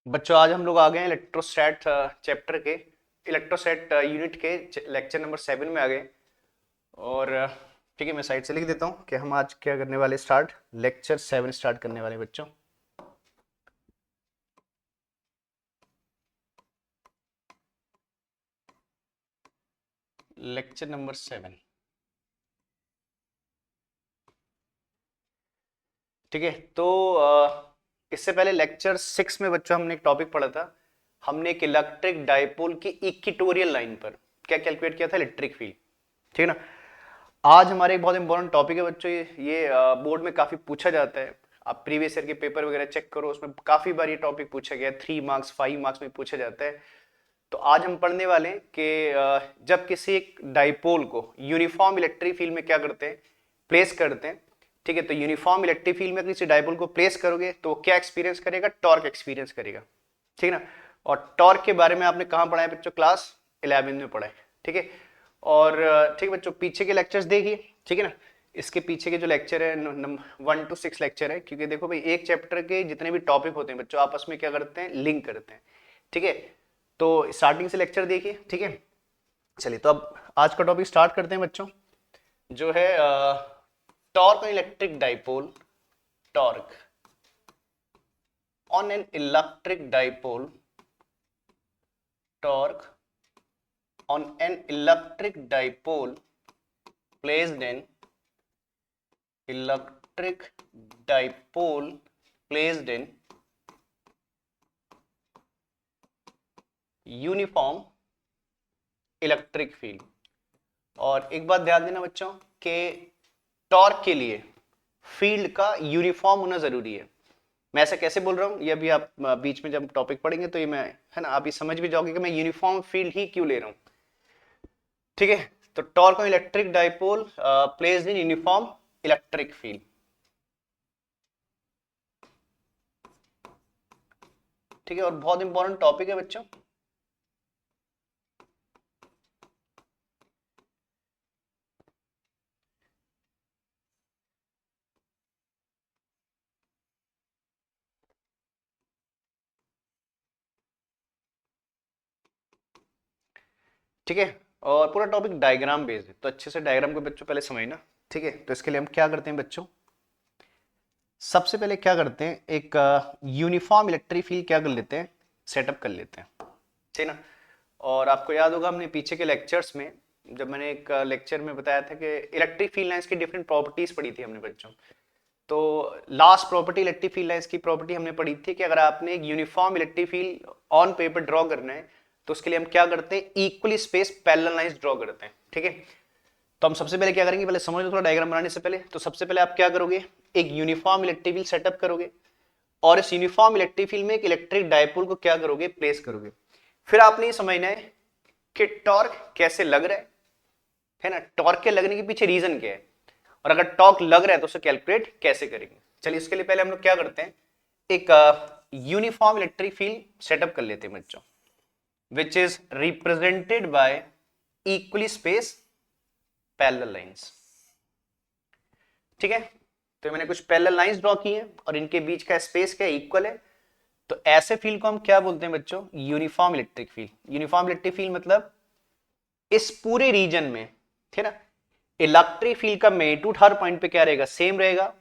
बच्चों आज हम लोग आ गए हैं इलेक्ट्रोस्टैट चैप्टर के इलेक्ट्रोस्टैट यूनिट के लेक्चर नंबर 7 में आ गए। और ठीक है, मैं साइड से लिख देता हूँ कि हम आज क्या करने वाले। स्टार्ट लेक्चर 7 स्टार्ट करने वाले बच्चों। Lecture number 7। ठीक है, तो इससे पहले लेक्चर 6 में बच्चों हमने एक टॉपिक पढ़ा था। हमने एक इलेक्ट्रिक डाइपोल की इक्वेटोरियल लाइन पर क्या कैलकुलेट किया था, इलेक्ट्रिक फील्ड। ठीक है ना। आज हमारे एक बहुत इंपॉर्टेंट टॉपिक है बच्चों, ये बोर्ड में काफी पूछा जाता है। आप प्रीवियस ईयर के पेपर वगैरह चेक करो, उसमें काफी बार ये टॉपिक पूछा गया है। 3 मार्क्स 5 मार्क्स में पूछा जाता है। तो आज हम पढ़ने वाले हैं कि जब किसी एक डाइपोल को यूनिफॉर्म इलेक्ट्रिक फील्ड में क्या करते हैं, प्लेस करते हैं। ठीक है, तो यूनिफॉर्म इलेक्ट्रिक फील्ड में किसी डाइपोल को प्लेस करोगे तो वो क्या एक्सपीरियंस करेगा, टॉर्क एक्सपीरियंस करेगा। ठीक है ना। और टॉर्क के बारे में आपने कहाँ पढ़ा है बच्चों, क्लास 11 में पढ़ा है। ठीक है। और ठीक है बच्चों, पीछे के लेक्चर्स देखिए। ठीक है ना। इसके पीछे के जो लेक्चर है 1 to 6 लेक्चर है, क्योंकि देखो भाई एक चैप्टर के जितने भी टॉपिक होते हैं बच्चों आपस में क्या करते हैं, लिंक करते हैं। ठीक है, तो स्टार्टिंग से लेक्चर देखिए। ठीक है, चलिए तो अब आज का टॉपिक स्टार्ट करते हैं बच्चों, जो है torque on electric dipole. Torque on an electric dipole. Torque on an electric dipole placed in electric dipole placed in uniform electric field. और एक बात ध्यान देना बच्चों कि टॉर्क के लिए फील्ड का यूनिफॉर्म होना जरूरी है। मैं ऐसा कैसे बोल रहा हूं, ये अभी आप बीच में जब टॉपिक पढ़ेंगे तो ये मैं है ना, आप ये समझ भी जाओगे कि मैं यूनिफॉर्म फील्ड ही क्यों ले रहा हूं। ठीक है, तो torque on electric dipole placed in uniform electric field. ठीक है, और बहुत इंपॉर्टेंट टॉपिक है बच्चों। ठीक है, और पूरा टॉपिक डायग्राम बेस्ड है, तो अच्छे से डायग्राम को बच्चों पहले समझना। ठीक है, तो इसके लिए हम क्या करते हैं बच्चों, सबसे पहले क्या करते हैं, एक यूनिफॉर्म इलेक्ट्रिक फील्ड क्या कर लेते हैं, सेटअप कर लेते हैं। ठीक है ना। और आपको याद होगा हमने पीछे के लेक्चर्स में, जब मैंने एक लेक्चर में बताया था कि इलेक्ट्रिक फील्ड लाइंस की डिफरेंट प्रॉपर्टीज पढ़ी थी हमने बच्चों। तो last property electric field lines की प्रॉपर्टी हमने पढ़ी थी कि अगर आपने एक uniform electric field on paper draw करना है तो उसके लिए हम क्या करते हैं, equally space parallel lines draw करते हैं। ठीक है, तो हम सबसे पहले क्या करेंगे, पहले समझ लो थोड़ा डायग्राम बनाने से पहले। तो सबसे पहले आप क्या करोगे, एक यूनिफॉर्म इलेक्ट्रिक फील्ड सेटअप करोगे, और इस यूनिफॉर्म इलेक्ट्रिक फील्ड में एक इलेक्ट्रिक डायपोल को क्या करोगे, प्लेस करोगे। फिर आपने ये समझना है कि टॉर्क कैसे लग रहा है ना, टॉर्क के लगने के पीछे रीजन क्या है, और अगर टॉर्क लग रहा है तो उसे कैलकुलेट कैसे करेंगे। चलिए इसके लिए पहले हम लोग क्या करते हैं, एक यूनिफॉर्म इलेक्ट्रिक फील्ड सेटअप कर लेते हैं बच्चों, which is represented by equally space parallel lines. ठीक है, तो मैंने कुछ पैरेलल लाइंस ड्रॉ की हैं और इनके बीच का स्पेस क्या इक्वल है। तो ऐसे फील्ड को हम क्या बोलते हैं बच्चों, uniform electric field. Uniform electric field मतलब इस पूरे रीजन में, ठीक है ना, इलेक्ट्रिक फील्ड का मैग्नीट्यूड हर पॉइंट पे क्या रहेगा, सेम रहेगा।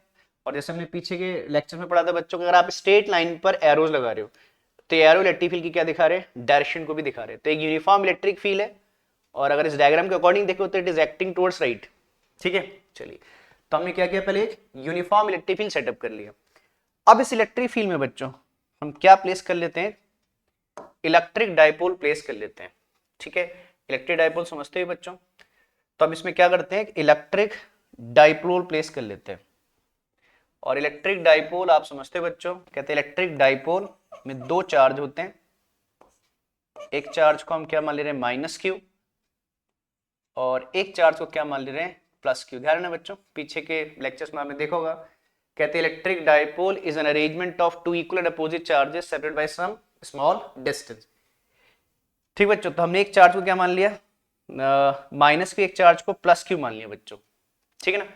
और जैसे हमने पीछे के लेक्चर में पढ़ा था बच्चों, अगर आप स्ट्रेट लाइन पर एरोज लगा रहे हो तो एरो इलेक्ट्रिक फील्ड की क्या दिखा रहे हैं, डायरेक्शन को भी दिखा रहे हैं। तो एक यूनिफॉर्म इलेक्ट्रिक फील्ड है, और अगर इस डायग्राम के अकॉर्डिंग देखो तो it is acting towards right. ठीक है, चलिए तो हमने क्या किया, पहले एक यूनिफॉर्म इलेक्ट्रिक फील्ड सेटअप कर लिया। अब इस इलेक्ट्रिक फील्ड में बच्चों हम क्या प्लेस कर लेते हैं, इलेक्ट्रिक डायपोल प्लेस कर लेते हैं। ठीक है, इलेक्ट्रिक डायपोल समझते हैं बच्चों। तो अब इसमें क्या करते हैं, इलेक्ट्रिक डाइपोल प्लेस कर लेते हैं। और इलेक्ट्रिक डाइपोल आप समझते हैं बच्चों, कहते हैं इलेक्ट्रिक डाइपोल में दो चार्ज होते हैं। एक चार्ज को हम क्या मान ले रहे हैं, माइनस क्यू, और एक चार्ज को क्या मान ले रहे हैं, प्लस क्यू। ध्यान रखना बच्चों, पीछे के लेक्चर्स में आपने देखा होगा, कहते हैं electric dipole is an arrangement of two equal and opposite charges separated by some small distance. ठीक बच्चों, तो हमने एक चार्ज को क्या मान लिया, माइनस क्यू, एक चार्ज को प्लस क्यू मान लिया बच्चों। ठीक है ना,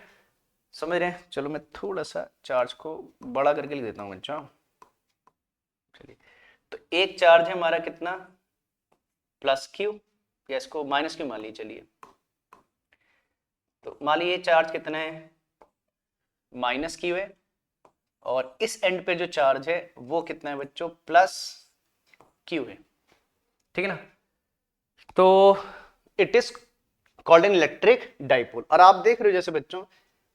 समझ रहे हैं। चलो मैं थोड़ा सा चार्ज को बड़ा करके लिख देता हूं बच्चों। चलिए, तो एक चार्ज है हमारा कितना, प्लस क्यू, या इसको माइनस क्यू मान लीजिए, चलिए। तो मान लीजिए चार्ज कितना है, माइनस क्यू है, और इस एंड पे जो चार्ज है वो कितना है बच्चों, प्लस क्यू है, ठीक है ना। तो it is called an electric dipole. और आप देख रहे हो जैसे बच्चों,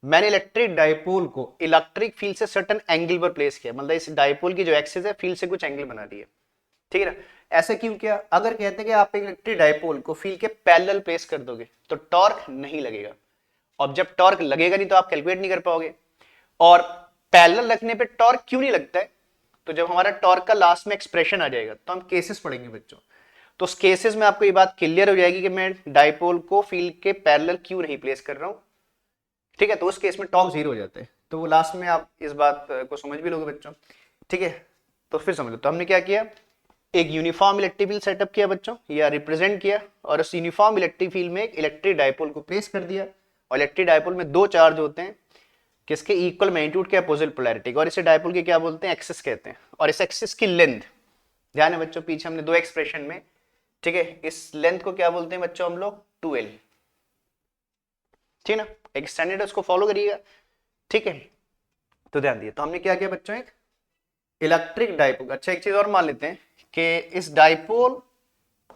मैंने इलेक्ट्रिक डाइपोल को इलेक्ट्रिक फील्ड से सर्टेन एंगल पर प्लेस किया, मतलब इस डाइपोल की जो एक्सिस है फील्ड से कुछ एंगल बना दिए, ठीक है ना। ऐसे क्यों किया, अगर कहते हैं कि आप एक इलेक्ट्रिक डाइपोल को फील्ड के पैरेलल प्लेस कर दोगे तो टॉर्क नहीं लगेगा, और जब टॉर्क लगेगा नहीं तो आप कैलकुलेट नहीं कर पाओगे। और पैरेलल रखने पे टॉर्क क्यों नहीं लगता है, तो जब हमारा टॉर्क का लास्ट में एक्सप्रेशन आ जाएगा तो हम केसेस पढ़ेंगे बच्चों, तो उस केसेस में आपको ये बात क्लियर हो जाएगी कि मैं डाइपोल को फील्ड के पैरेलल क्यों नहीं प्लेस कर रहा हूं, ठीक है। तो उस केस में टॉर्क जीरो हो जाते हैं, तो वो लास्ट में आप इस बात को समझ भी लोगे बच्चों, ठीक है। तो फिर समझ लो, तो हमने क्या किया, एक यूनिफॉर्म इलेक्ट्रिक फील्ड सेटअप किया बच्चों, या रिप्रेजेंट किया, और उस यूनिफॉर्म इलेक्ट्रिक फील्ड में एक इलेक्ट्रिक डाइपोल को प्लेस कर दिया। और इलेक्ट्रिक डाइपोल में दो चार्ज होते हैं, किसके, इक्वल मैग्नीट्यूड के अपोजिट पोलैरिटी, और इसे डाइपोल के क्या बोलते हैं, एक्सिस कहते हैं। और इस एक्सिस की लेंथ, ध्यान है बच्चों पीछे हमने दो एक्सप्रेशन में, ठीक है, इस लेंथ को क्या बोलते हैं बच्चों हम लोग, 2l, ठीक है ना। एक स्टैंडर्ड है उसको फॉलो करिएगा, ठीक है। तो ध्यान दिए, तो हमने क्या किया बच्चों, एक इलेक्ट्रिक डाइपोल। अच्छा एक चीज और मान लेते हैं कि इस डाइपोल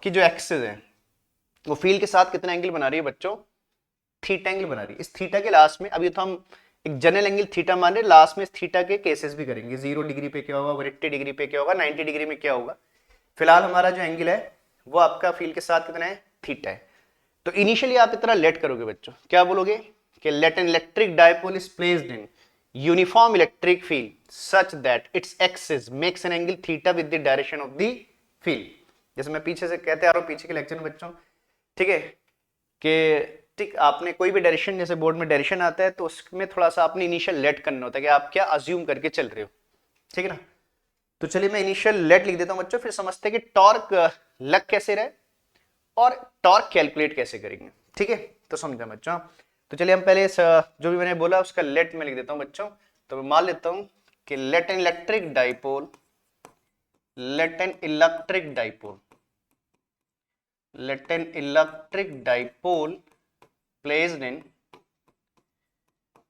की जो एक्सिस है वो फील्ड के साथ कितना एंगल बना रही है बच्चों, थीटा एंगल बना रही है। इस थीटा के लास्ट में, अभी तो हम एक जनरल एंगल थीटा मान रहे, लास्ट में इस थीटा के केसेस भी करेंगे, 0 डिग्री पे क्या होगा, 180 डिग्री पे क्या होगा, 90 डिग्री में क्या होगा। फिलहाल हमारा जो एंगल है वो आपका फील्ड के साथ कितना है, थीटा है। तो इनिशियली आप इतना लेट करोगे बच्चों, क्या बोलोगे कि let an electric dipole is placed in uniform electric field such that its axis makes an angle theta with the direction of the field. जैसे मैं पीछे से कहते आ रहा हूं, पीछे के लेक्चर में बच्चों, ठीक है, कि ठीक आपने कोई भी डायरेक्शन, जैसे बोर्ड में डायरेक्शन आता है तो उसमें थोड़ा सा आपने इनिशियल लेट करना होता है कि आप क्या अज्यूम करके चल रहे हो, ठीक है ना। तो चलिए मैं इनिशियल लेट लिख देता हूं बच्चों, फिर समझते हैं कि टॉर्क लग कैसे रहे और टॉर्क कैलकुलेट कैसे करेंगे, ठीक है। तो समझा बच्चों। तो चलिए हम पहले जो भी मैंने बोला उसका लेट में लिख देता हूं बच्चों। तो मैं मान लेता हूं कि let an electric dipole, let an electric dipole, let an electric dipole placed in,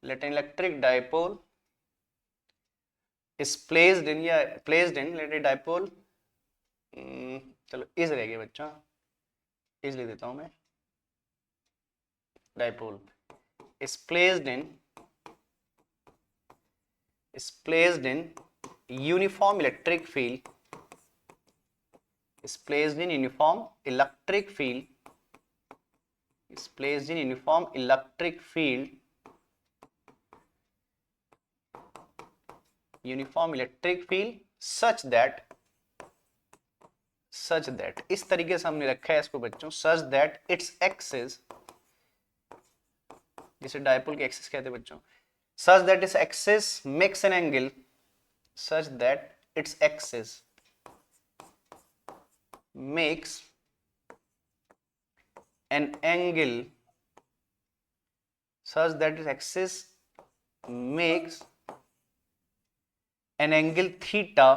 let an electric dipole is placed in, या placed in, let a dipole, चलो इस रहेगी बच्चों, इस लिख देता हूं मैं, dipole is placed in, is placed in uniform electric field, is placed in uniform electric field, is placed in uniform electric field, uniform electric field such that, such that, इस तरीके से हमने रखा है इसको बच्चों, such that its axis, जिसे dipole की एक्सिस कहते हैं बच्चों, such that its axis makes an angle, such that its axis makes an angle, such that its axis makes an angle theta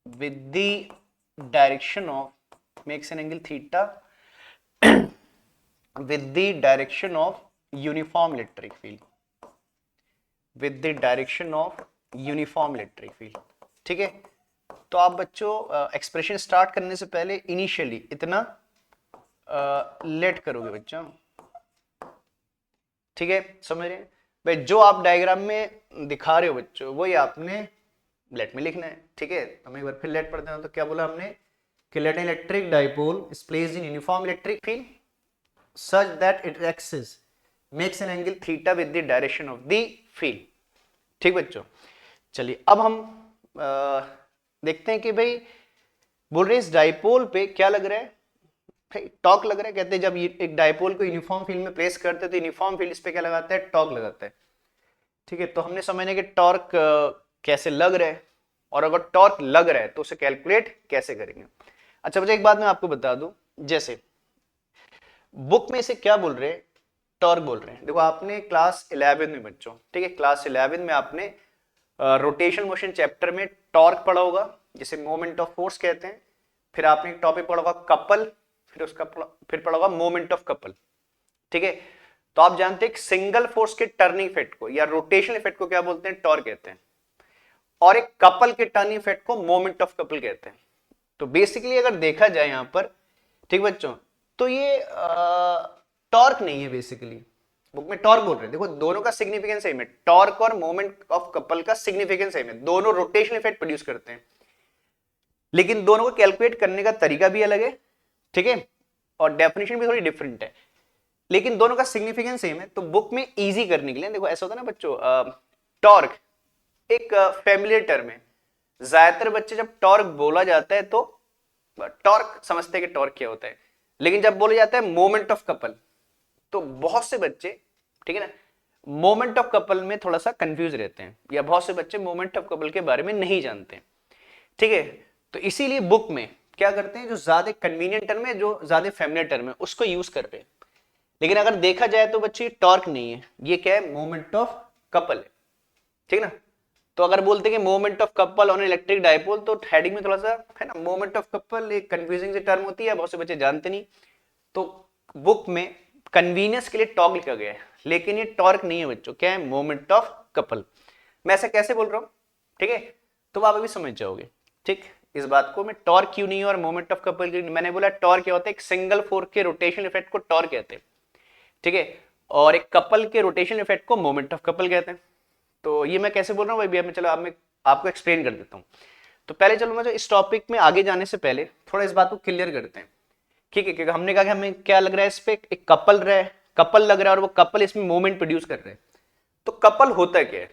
with the direction of, makes an angle theta with the direction of uniform electric field, with the direction of uniform electric field, ठीक है। तो आप बच्चों expression start करने से पहले initially इतना late करोगे बच्चों, ठीक है, समझ रहे हैं भाई। जो आप डायग्राम में दिखा रहे हो बच्चों वही आपने लेट में लिखना है, ठीक है। तो मैं एक बार फिर लेट पढ़ते हैं। तो क्या बोला हमने कि let an electric dipole is placed in uniform electric field such that it axis makes an angle theta with the direction of the field, ठीक बच्चों। चलिए अब हम देखते हैं कि भाई बोल रहे इस डाइपोल पे क्या लग रहा है, भाई टॉर्क लग रहा है। कहते हैं जब एक डाइपोल को यूनिफॉर्म फील्ड में प्लेस करते हैं तो यूनिफॉर्म फील्ड इस पे क्या लगाता है, टॉर्क लगाता है, ठीक है। तो हमने समझने कि टॉर्क कैसे लग रहा है, और अगर टॉर्क लग रहा है तो उसे कैलकुलेट कैसे करेंगे। अच्छा बच्चा एक बात मैं आपको बता दूं, जैसे बुक में इसे क्या बोल रहे हैं, टॉर्क बोल रहे हैं। देखो आपने क्लास 11 में बच्चों, ठीक है, क्लास 11 में आपने रोटेशन मोशन चैप्टर में टॉर्क पढ़ा होगा, जिसे मोमेंट ऑफ फोर्स कहते हैं। फिर आपने एक टॉपिक पढ़ा होगा कपल, फिर पढ़ा होगा मोमेंट ऑफ कपल। ठीक है, तो आप जानते हैं सिंगल फोर्स के टर्निंग इफेक्ट को या रोटेशनल इफेक्ट को क्या बोलते हैं, टॉर्क कहते हैं, और एक कपल के टर्निंग इफेक्ट को मोमेंट ऑफ कपल कहते हैं। तो बेसिकली अगर देखा जाए यहां पर, ठीक बच्चों, तो ये टॉर्क नहीं है, बेसिकली बुक में टॉर्क बोल रहे हैं। देखो दोनों का सिग्निफिकेंस सेम है, टॉर्क और मोमेंट ऑफ कपल का सिग्निफिकेंस सेम है, दोनों रोटेशनल इफेक्ट प्रोड्यूस करते हैं, लेकिन दोनों को कैलकुलेट करने का तरीका भी अलग है। ठीक है, और डेफिनेशन भी थोड़ी डिफरेंट है, लेकिन दोनों का सिग्निफिकेंस सेम है। तो बुक में इजी करने के लिए देखो ऐसा होता है ना बच्चों, टॉर्क एक फैमिलियर टर्म है, ज्यादातर बच्चे जब टॉर्क बोला जाता है तो टॉर्क समझते हैं कि टॉर्क क्या होता है, लेकिन जब बोला जाता है मोमेंट ऑफ कपल तो बहुत से बच्चे, ठीक है ना, मोमेंट ऑफ कपल में थोड़ा सा कंफ्यूज रहते हैं, या बहुत से बच्चे मोमेंट ऑफ कपल के बारे में नहीं जानते हैं। ठीक है, तो इसीलिए बुक में क्या करते हैं, जो ज्यादा कन्वीनियंट टर्म है, जो ज्यादा फैमिलियर टर्म है, उसको यूज करते हैं। लेकिन अगर देखा जाए तो बच्चे टॉर्क नहीं है, ये क्या है, मोमेंट ऑफ कपल है। ठीक ना, तो अगर बोलते हैं कि moment of couple on electric dipole, तो हेडिंग में थोड़ा सा है ना, मोमेंट ऑफ कपल एक कंफ्यूजिंग सी टर्म होती है, बहुत से बच्चे जानते नहीं, तो बुक में कन्वीनियंस के लिए टॉर्क लिखा गया है, लेकिन ये टॉर्क नहीं है बच्चों, क्या है, मोमेंट ऑफ कपल। मैं ऐसा कैसे बोल रहा हूं, ठीक है, तो आप अभी समझ जाओगे। ठीक, इस बात को मैं टॉर्क क्यों नहीं है और मोमेंट ऑफ कपल क्यों नहीं, मैंने बोला टॉर्क क्या होता है, एक सिंगल फोर्स के रोटेशन इफेक्ट को टॉर्क कहते हैं। ठीक है, और एक कपल के रोटेशन इफेक्ट को मोमेंट ऑफ कपल कहते हैं। तो ये मैं कैसे बोल रहा हूँ भाई, मैं चलो अब मैं आपको एक्सप्लेन कर देता हूँ। तो पहले चलो मैं जो इस टॉपिक में आगे जाने से पहले थोड़ा इस बात को क्लियर करते हैं। ठीक है, क्योंकि हमने कहा कि हमें क्या लग रहा है, इस पे एक कपल लग रहा है, और वो कपल इसमें मोमेंट प्रोड्यूस कर रहे हैं। तो कपल होता क्या है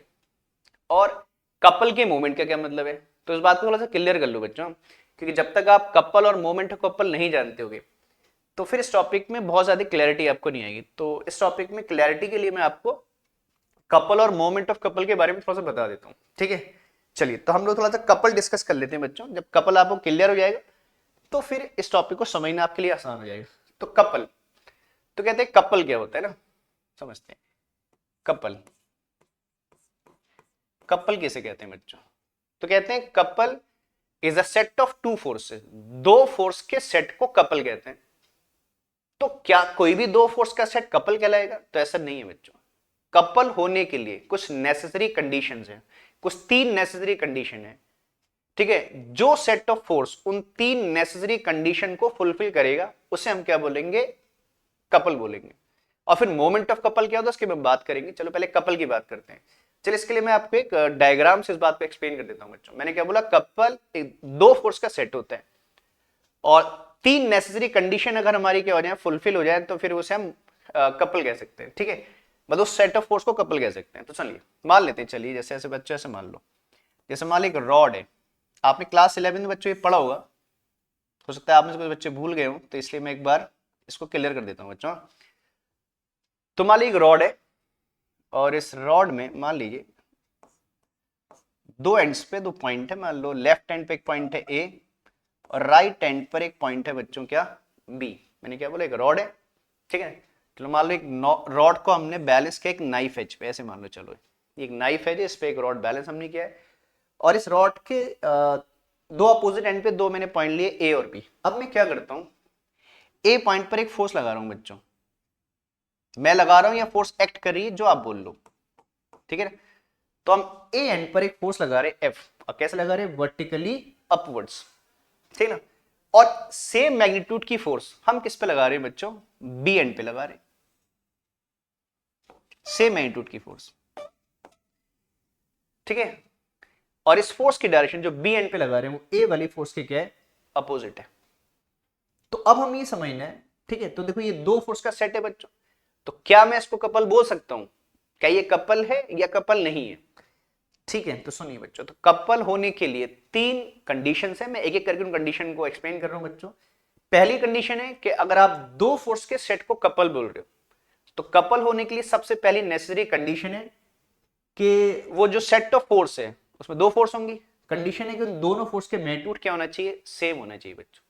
और कपल के मोमेंट का क्या मतलब है, तो इस बात को थोड़ा सा क्लियर कर लो बच्चों, क्योंकि जब तक आप कपल और मोमेंट ऑफ कपल नहीं जानते होगे तो फिर इस टॉपिक में बहुत ज्यादा क्लैरिटी आपको नहीं आएगी। तो इस टॉपिक में क्लैरिटी के लिए मैं आपको कपल और मोमेंट ऑफ कपल के बारे में थोड़ा सा बता देता हूँ। ठीक है, चलिए तो हम लोग थोड़ा सा कपल डिस्कस कर लेते हैं बच्चों। जब कपल आपको क्लियर हो जाएगा तो फिर इस टॉपिक को समझना आपके लिए आसान हो जाएगा। तो कपल, तो कहते हैं कपल क्या होता है ना, समझते हैं। कपल, कपल किसे कहते हैं बच्चों, तो कहते हैं couple is a set of two forces, दो फोर्स के सेट को कपल कहते हैं। तो क्या कोई भी दो फोर्स का सेट कपल कहलाएगा, तो ऐसा नहीं है बच्चों। कपल होने के लिए कुछ नेसेसरी कंडीशंस हैं, कुछ तीन नेसेसरी कंडीशन है। ठीक है, जो सेट ऑफ फोर्स उन तीन नेसेसरी कंडीशन को फुलफिल करेगा उसे हम क्या बोलेंगे, कपल बोलेंगे। और फिर मोमेंट ऑफ कपल क्या होता है उसकी हम बात करेंगे। चलो पहले कपल की बात करते हैं। चलिए इसके लिए मैं आपको एक डायग्राम से इस बात को एक्सप्लेन कर देता हूं बच्चों। मैंने क्या बोला, कपल दो फोर्स का सेट होता है और तीन नेसेसरी कंडीशन अगर हमारी क्या हो जाए, फुलफिल हो जाए, तो फिर उसे हम कपल कह सकते हैं। ठीक है, मतलब उस सेट ऑफ फोर्स को कपल कह सकते हैं। तो चलिए मान लेते हैं, चलिए जैसे ऐसे बच्चों ऐसे मान लो, जैसे मान लो एक रॉड है। आपने क्लास 11 में बच्चों ये पढ़ा होगा, हो सकता है आप में से कुछ बच्चे भूल गए हो, तो इसलिए मैं एक बार इसको क्लियर कर देता हूं बच्चों। तो मान लीजिए एक रॉड है और इस रॉड में मान लीजिए दो एंड्स पे दो पॉइंट है। मान लो लेफ्ट एंड पे एक पॉइंट है ए और राइट एंड पर एक पॉइंट है बच्चों क्या, बी। मैंने क्या बोला, एक रॉड है। ठीक है, चलो मान लो एक रॉड को हमने बैलेंस किया एक नाइफ एज पे, ऐसे मान लो, चलो एक नाइफ एज है, इस पे एक रॉड बैलेंस हमने किया है, और इस रॉड के दो अपोजिट एंड पे दो मैंने पॉइंट लिए ए और बी। अब मैं क्या करता हूं, ए पॉइंट पर एक फोर्स लगा रहा हूं बच्चों, मैं लगा रहा हूं या फोर्स एक्ट कर रही है, जो आप बोल लो। ठीक है, तो हम ए एंड पर एक फोर्स लगा रहे एफ, और कैसे लगा रहे, वर्टिकली अपवर्ड्स। ठीक ना, और सेम मैग्नीट्यूड की फोर्स हम किस पे लगा रहे हैं बच्चों, बी एंड पे लगा रहे हैं, सेम मैग्नीट्यूड की फोर्स। ठीक है, और इस फोर्स की डायरेक्शन जो बी एंड पे लगा रहे हैं वो ए वाली फोर्स के क्या है, अपोजिट है। तो अब हम ये समझना है, ठीक है, तो देखो ये दो फोर्स का सेट है बच्चों, तो क्या मैं इसको कपल बोल सकता हूं, क्या ये कपल है या कपल नहीं है। ठीक है, तो सुनिए बच्चों, तो कपल होने के लिए तीन कंडीशंस है, मैं एक एक करके उन कंडीशन को एक्सप्लेन कर रहा हूं बच्चों। पहली कंडीशन है कि अगर आप दो फोर्स के सेट को कपल बोल रहे हो, तो कपल होने के लिए सबसे पहली नेसेसरी कंडीशन है कि वो जो सेट ऑफ फोर्स है उसमें दो फोर्स होंगी। कंडीशन है कि उन दोनों फोर्स के मैग्नीट्यूड क्या होना चाहिए, सेम होना चाहिए बच्चों।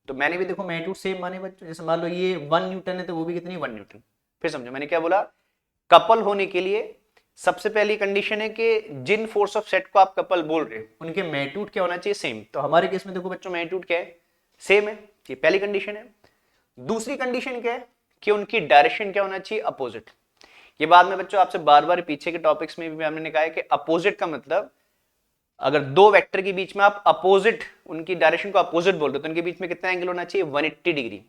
तो मैंने भी देखो मैग्नीट्यूड सेम माने बच्चों, जैसे मान लो ये 1 न्यूटन है तो वो भी कितनी 1 न्यूटन। फिर समझो मैंने क्या बोला, कपल होने के लिए सबसे पहली कंडीशन है कि जिन फोर्स ऑफ सेट को आप कपल बोल रहे हो उनके मैग्नीट्यूड क्या होना चाहिए, सेम। तो हमारे केस में देखो बच्चों मैग्नीट्यूड क्या है, सेम है, ये पहली कंडीशन है। दूसरी कंडीशन क्या है कि उनकी डायरेक्शन क्या होना चाहिए, अपोजिट। ये बाद में बच्चों आपसे बार बार पीछे के टॉपिक्स में भी हमने कहा है कि अपोजिट का मतलब अगर दो वेक्टर के बीच में आप अपोजिट उनकी डायरेक्शन को अपोजिट बोल रहे हो तो उनके बीच में कितना एंगल होना चाहिए, 180 डिग्री।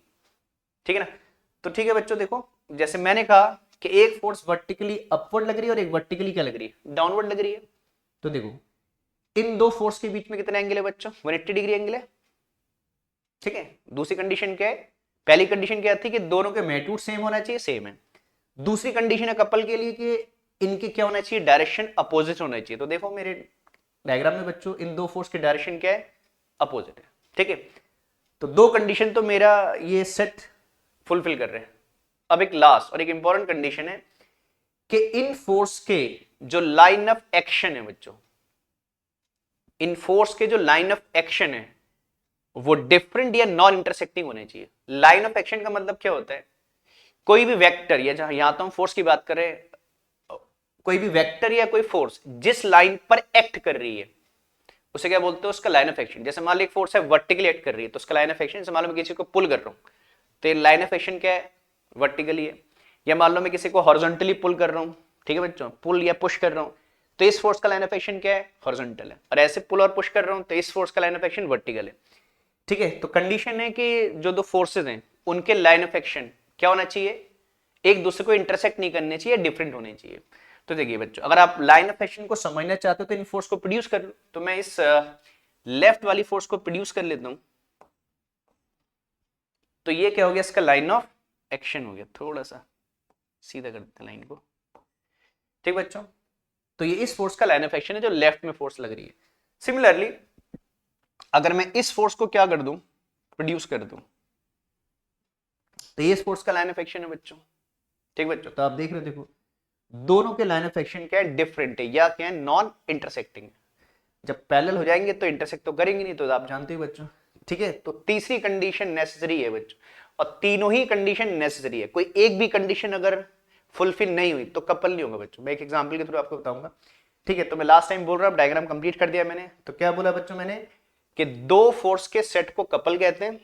ठीक है ना। तो ठीक है बच्चों, देखो जैसे मैंने कहा कि एक फोर्स वर्टिकली अपवर्ड लग रही है और एक वर्टिकली क्या लग रही है, डाउनवर्ड लग रही है। तो देखो इन दो फोर्स के बीच में कितना एंगल है बच्चों, 180 डिग्री एंगल है। ठीक है। दूसरी कंडीशन क्या है, पहली कंडीशन क्या थी कि दोनों के मैग्नीट्यूड सेम होना चाहिए, सेम है। दूसरी कंडीशन है कपल के लिए कि इनके क्या होना चाहिए, डायरेक्शन अपोजिट होना चाहिए। तो देखो मेरे डायग्राम में बच्चों इन दो फोर्स की डायरेक्शन क्या है, अपोजिट है। ठीक है। तो दो कंडीशन तो मेरा ये सेट फुलफिल कर रहे हैं। अब एक लास्ट और एक इंपॉर्टेंट कंडीशन है कि इन फोर्स के जो लाइन ऑफ एक्शन है बच्चों, इन फोर्स के जो लाइन ऑफ एक्शन है वो डिफरेंट या नॉन इंटरसेक्टिंग होने चाहिए। लाइन ऑफ एक्शन का मतलब क्या होता है, कोई भी वेक्टर या जहां यहां तो हम फोर्स की बात करें, कोई भी वेक्टर या कोई फोर्स जिस लाइन पर एक्ट कर रही है उसे क्या बोलते हैं, उसका लाइन ऑफ एक्शन। जैसे मान लो एक फोर्स है वर्टिकली एक्ट कर रही है तो उसका लाइन ऑफ एक्शन, जैसे मान लो मैं किसी को पुल कर रहा हूं तो लाइन ऑफ एक्शन क्या है, वर्टिकली है। या मान लो मैं किसी को हॉरिजॉन्टली पुल कर रहा हूं, ठीक है बच्चों, पुल या पुश कर रहा हूं तो इस फोर्स का लाइन ऑफ एक्शन क्या है, हॉरिजॉन्टल है। और ऐसे पुल और पुश कर रहा हूं तो इस फोर्स का लाइन ऑफ एक्शन वर्टिकल है। ठीक है। तो कंडीशन है कि जो दो फोर्सेज हैं उनके लाइन ऑफ एक्शन क्या होना चाहिए, एक दूसरे को इंटरसेक्ट नहीं करने चाहिए, डिफरेंट होने चाहिए। तो देखिए बच्चों अगर आप लाइन ऑफ एक्शन को समझना चाहते हो तो इन फोर्स को प्रोड्यूस कर लो। तो मैं इस लेफ्ट वाली फोर्स को प्रोड्यूस कर लेता हूं तो ये क्या हो गया, इसका लाइन ऑफ एक्शन हो गया। थोड़ा सा सीधा कर देते हैं लाइन को। ठीक बच्चों, तो ये इस फोर्स का लाइन ऑफ एक्शन है जो लेफ्ट में फोर्स लग रही है। सिमिलरली अगर मैं इस फोर्स को क्या कर दूं, प्रोड्यूस कर दूं तो ये इस फोर्स का लाइन ऑफ एक्शन है बच्चों। ठीक बच्चों, तो आप देख रहे हो, देखो दोनों के लाइन ऑफ एक्शन क्या है, डिफरेंट है या क्या है, नॉन इंटरसेक्टिंग। जब पैरेलल हो जाएंगे तो इंटरसेक्ट तो करेंगे नहीं, तो आप जानते हो बच्चों। ठीक है। तो तीसरी कंडीशन नेसेसरी है बच्चों, और तीनों ही कंडीशन नेसेसरी है। कोई एक भी कंडीशन अगर फुलफिल नहीं हुई तो कपल नहीं होगा बच्चों। मैं एक एग्जांपल के थ्रू आपको बताऊंगा। ठीक है। तो मैं लास्ट टाइम बोल रहा हूं, डायग्राम कंप्लीट कर दिया मैंने। तो क्या बोला बच्चों मैंने कि दो फोर्स के सेट को कपल कहते हैं,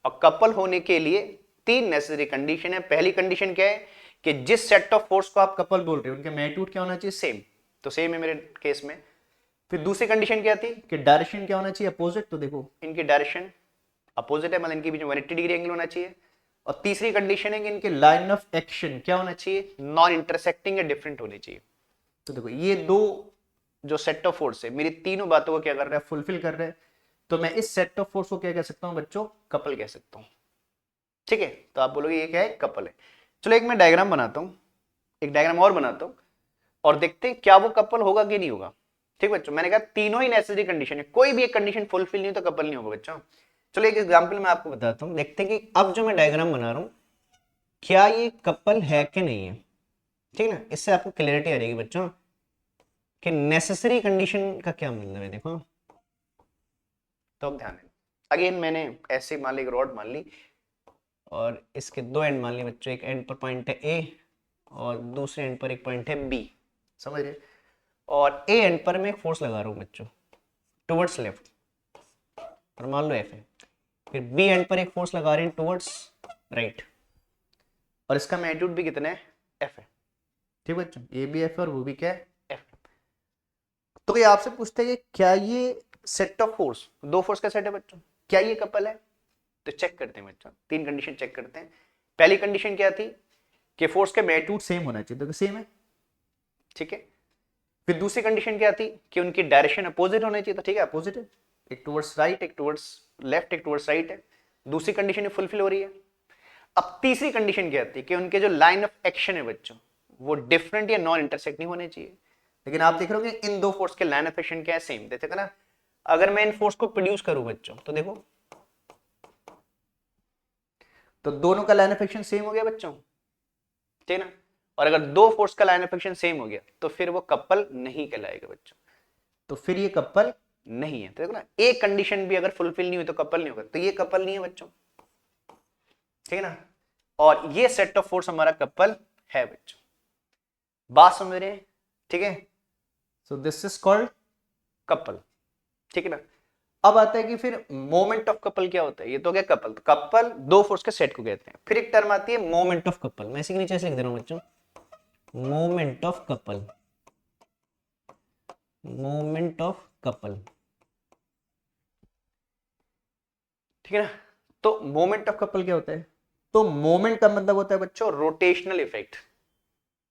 और कपल होने के लिए तीन नेसेसरी कंडीशन है। पहली कंडीशन क्या है कि जिस सेट ऑफ फोर्स को आप कपल बोल रहे हो उनके मैग्नीट्यूड क्या होना चाहिए, सेम। तो सेम है मेरे केस में। फिर दूसरी कंडीशन क्या थी कि डायरेक्शन क्या होना चाहिए, अपोजिट। तो देखो इनकी डायरेक्शन अपोजिट है, मतलब इनके बीच में 180 डिग्री एंगल होना चाहिए। और तीसरी कंडीशन है कि इनके लाइन ऑफ एक्शन क्या होना चाहिए, नॉन इंटरसेक्टिंग या डिफरेंट होनी चाहिए। तो देखो ये दो जो सेट ऑफ फोर्स है मेरी तीनों बातों को क्या कर रहा है, फुलफिल कर रहा है। तो मैं इस सेट ऑफ फोर्स को क्या कह सकता हूं बच्चों, कपल कह सकता हूं। ठीक है। तो आप बोलोगे ये क्या है, कपल है। चलो एक मैं डायग्राम बनाता हूं, एक डायग्राम और बनाता हूं और देखते हैं क्या वो कपल होगा कि नहीं होगा। ठीक बच्चों, मैंने कहा तीनों ही नेसेसरी कंडीशन है, कोई भी एक कंडीशन फुलफिल नहीं हो तो कपल नहीं होगा बच्चों। चलो एक एग्जांपल मैं आपको बताता हूं, देखते हैं कि अब जो मैं डायग्राम बना रहा हूं क्या ये कपल है कि नहीं है। ठीक है ना, इससे आपको क्लियरिटी आ जाएगी बच्चों कि नेसेसरी कंडीशन का क्या मतलब है। देखो तो अब ध्यान दें, अगेन मैंने ऐसे मान ली एक रॉड मान ली और इसके दो एंड मान लिए बच्चों, एक एंड पर पॉइंट है ए और दूसरे एंड पर एक पॉइंट है बी, समझ रहे। और ए एंड पर मैं एक फोर्स लगा रहा हूं बच्चों टुवर्ड्स लेफ्ट, और मान लो एफ है। फिर बी एंड पर एक फोर्स लगा रहे हैं टुवर्ड्स राइट, और इसका मैग्नीट्यूड भी कितना है, एफ है। ठीक बच्चों, ये भी एफ है और वो भी क्या है, एफ। तो ये आपसे पूछते हैं कि क्या ये सेट ऑफ फोर्स, दो फोर्स का सेट है बच्चों, क्या ये कपल है। तो चेक करते हैं बच्चों, तीन कंडीशन चेक करते हैं। पहली कंडीशन क्या थी कि फोर्स का मैग्नीट्यूड सेम होना चाहिए, तो सेम है। ठीक है। फिर दूसरी कंडीशन क्या थी कि उनकी डायरेक्शन अपोजिट होनी चाहिए, तो ठीक है अपोजिट है, एक टुवर्ड्स राइट एक टुवर्ड्स लेफ्ट एक टुवर्ड्स राइट है। दूसरी कंडीशन फुलफिल हो रही है। अब तीसरी कंडीशन क्या थी कि उनके जो लाइन ऑफ एक्शन है बच्चों वो डिफरेंट या नॉन इंटरसेक्टिंग होने चाहिए। लेकिन आप देख रहे हो इन दो फोर्स के लाइन ऑफ एक्शन क्या है, सेम। देखते ना, अगर मैं इन फोर्स को प्रोड्यूस करूं बच्चों तो देखो तो दोनों का लाइन ऑफ एक्शन सेम हो गया बच्चों, ठीक ना। और अगर दो फोर्स का लाइन ऑफ एक्शन सेम हो गया तो फिर वो कपल नहीं कहलाएगा बच्चों, तो फिर ये कपल नहीं है। तो देखो ना, एक कंडीशन भी अगर फुलफिल नहीं हुई तो कपल नहीं होगा, तो ये कपल नहीं है बच्चों, ठीक है ना। और ये सेट ऑफ फोर्स हमारा कपल है बच्चों। बात समझ रहे हैं, ठीक है, so this is called couple, ठीक है ना। अब आता है कि फिर मोमेंट ऑफ कपल क्या होता है, ये तो क्या कपल, तो कपल दो फोर्स के सेट को कहते हैं। फिर एक टर्म आती है मोमेंट ऑफ कपल, मैं इसी के नीचे ऐसे लिख दे रहा हूं बच्चों, moment of couple, moment of couple, ठीक है ना। तो मोमेंट ऑफ कपल क्या होता है, तो मोमेंट का मतलब होता है बच्चों रोटेशनल इफेक्ट,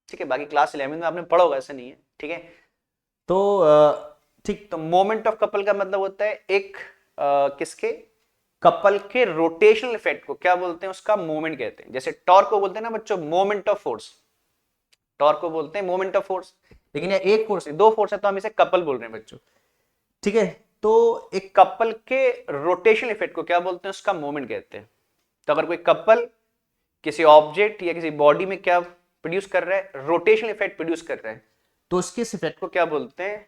ठीक है। बाकी क्लास 11 में आपने पढ़ा होगा, ऐसा नहीं है, ठीक है। तो ठीक, तो मोमेंट ऑफ कपल का मतलब होता है एक किसके, कपल के रोटेशनल इफेक्ट को क्या बोलते हैं, उसका मोमेंट कहते हैं। जैसे टॉर्क को बोलते हैं ना बच्चों मोमेंट ऑफ फोर्स, टॉर्क को बोलते हैं मोमेंट ऑफ फोर्स, लेकिन ये एक फोर्स नहीं, दो फोर्स है, तो हम इसे कपल बोल रहे हैं बच्चों, ठीक है। तो एक कपल के रोटेशनल इफेक्ट को क्या बोलते हैं, उसका मोमेंट कहते हैं। तो अगर कोई कपल किसी ऑब्जेक्ट या किसी बॉडी में क्या प्रोड्यूस कर रहा है, रोटेशनल इफेक्ट प्रोड्यूस कर रहा है, तो उसके इस इफेक्ट को क्या बोलते हैं,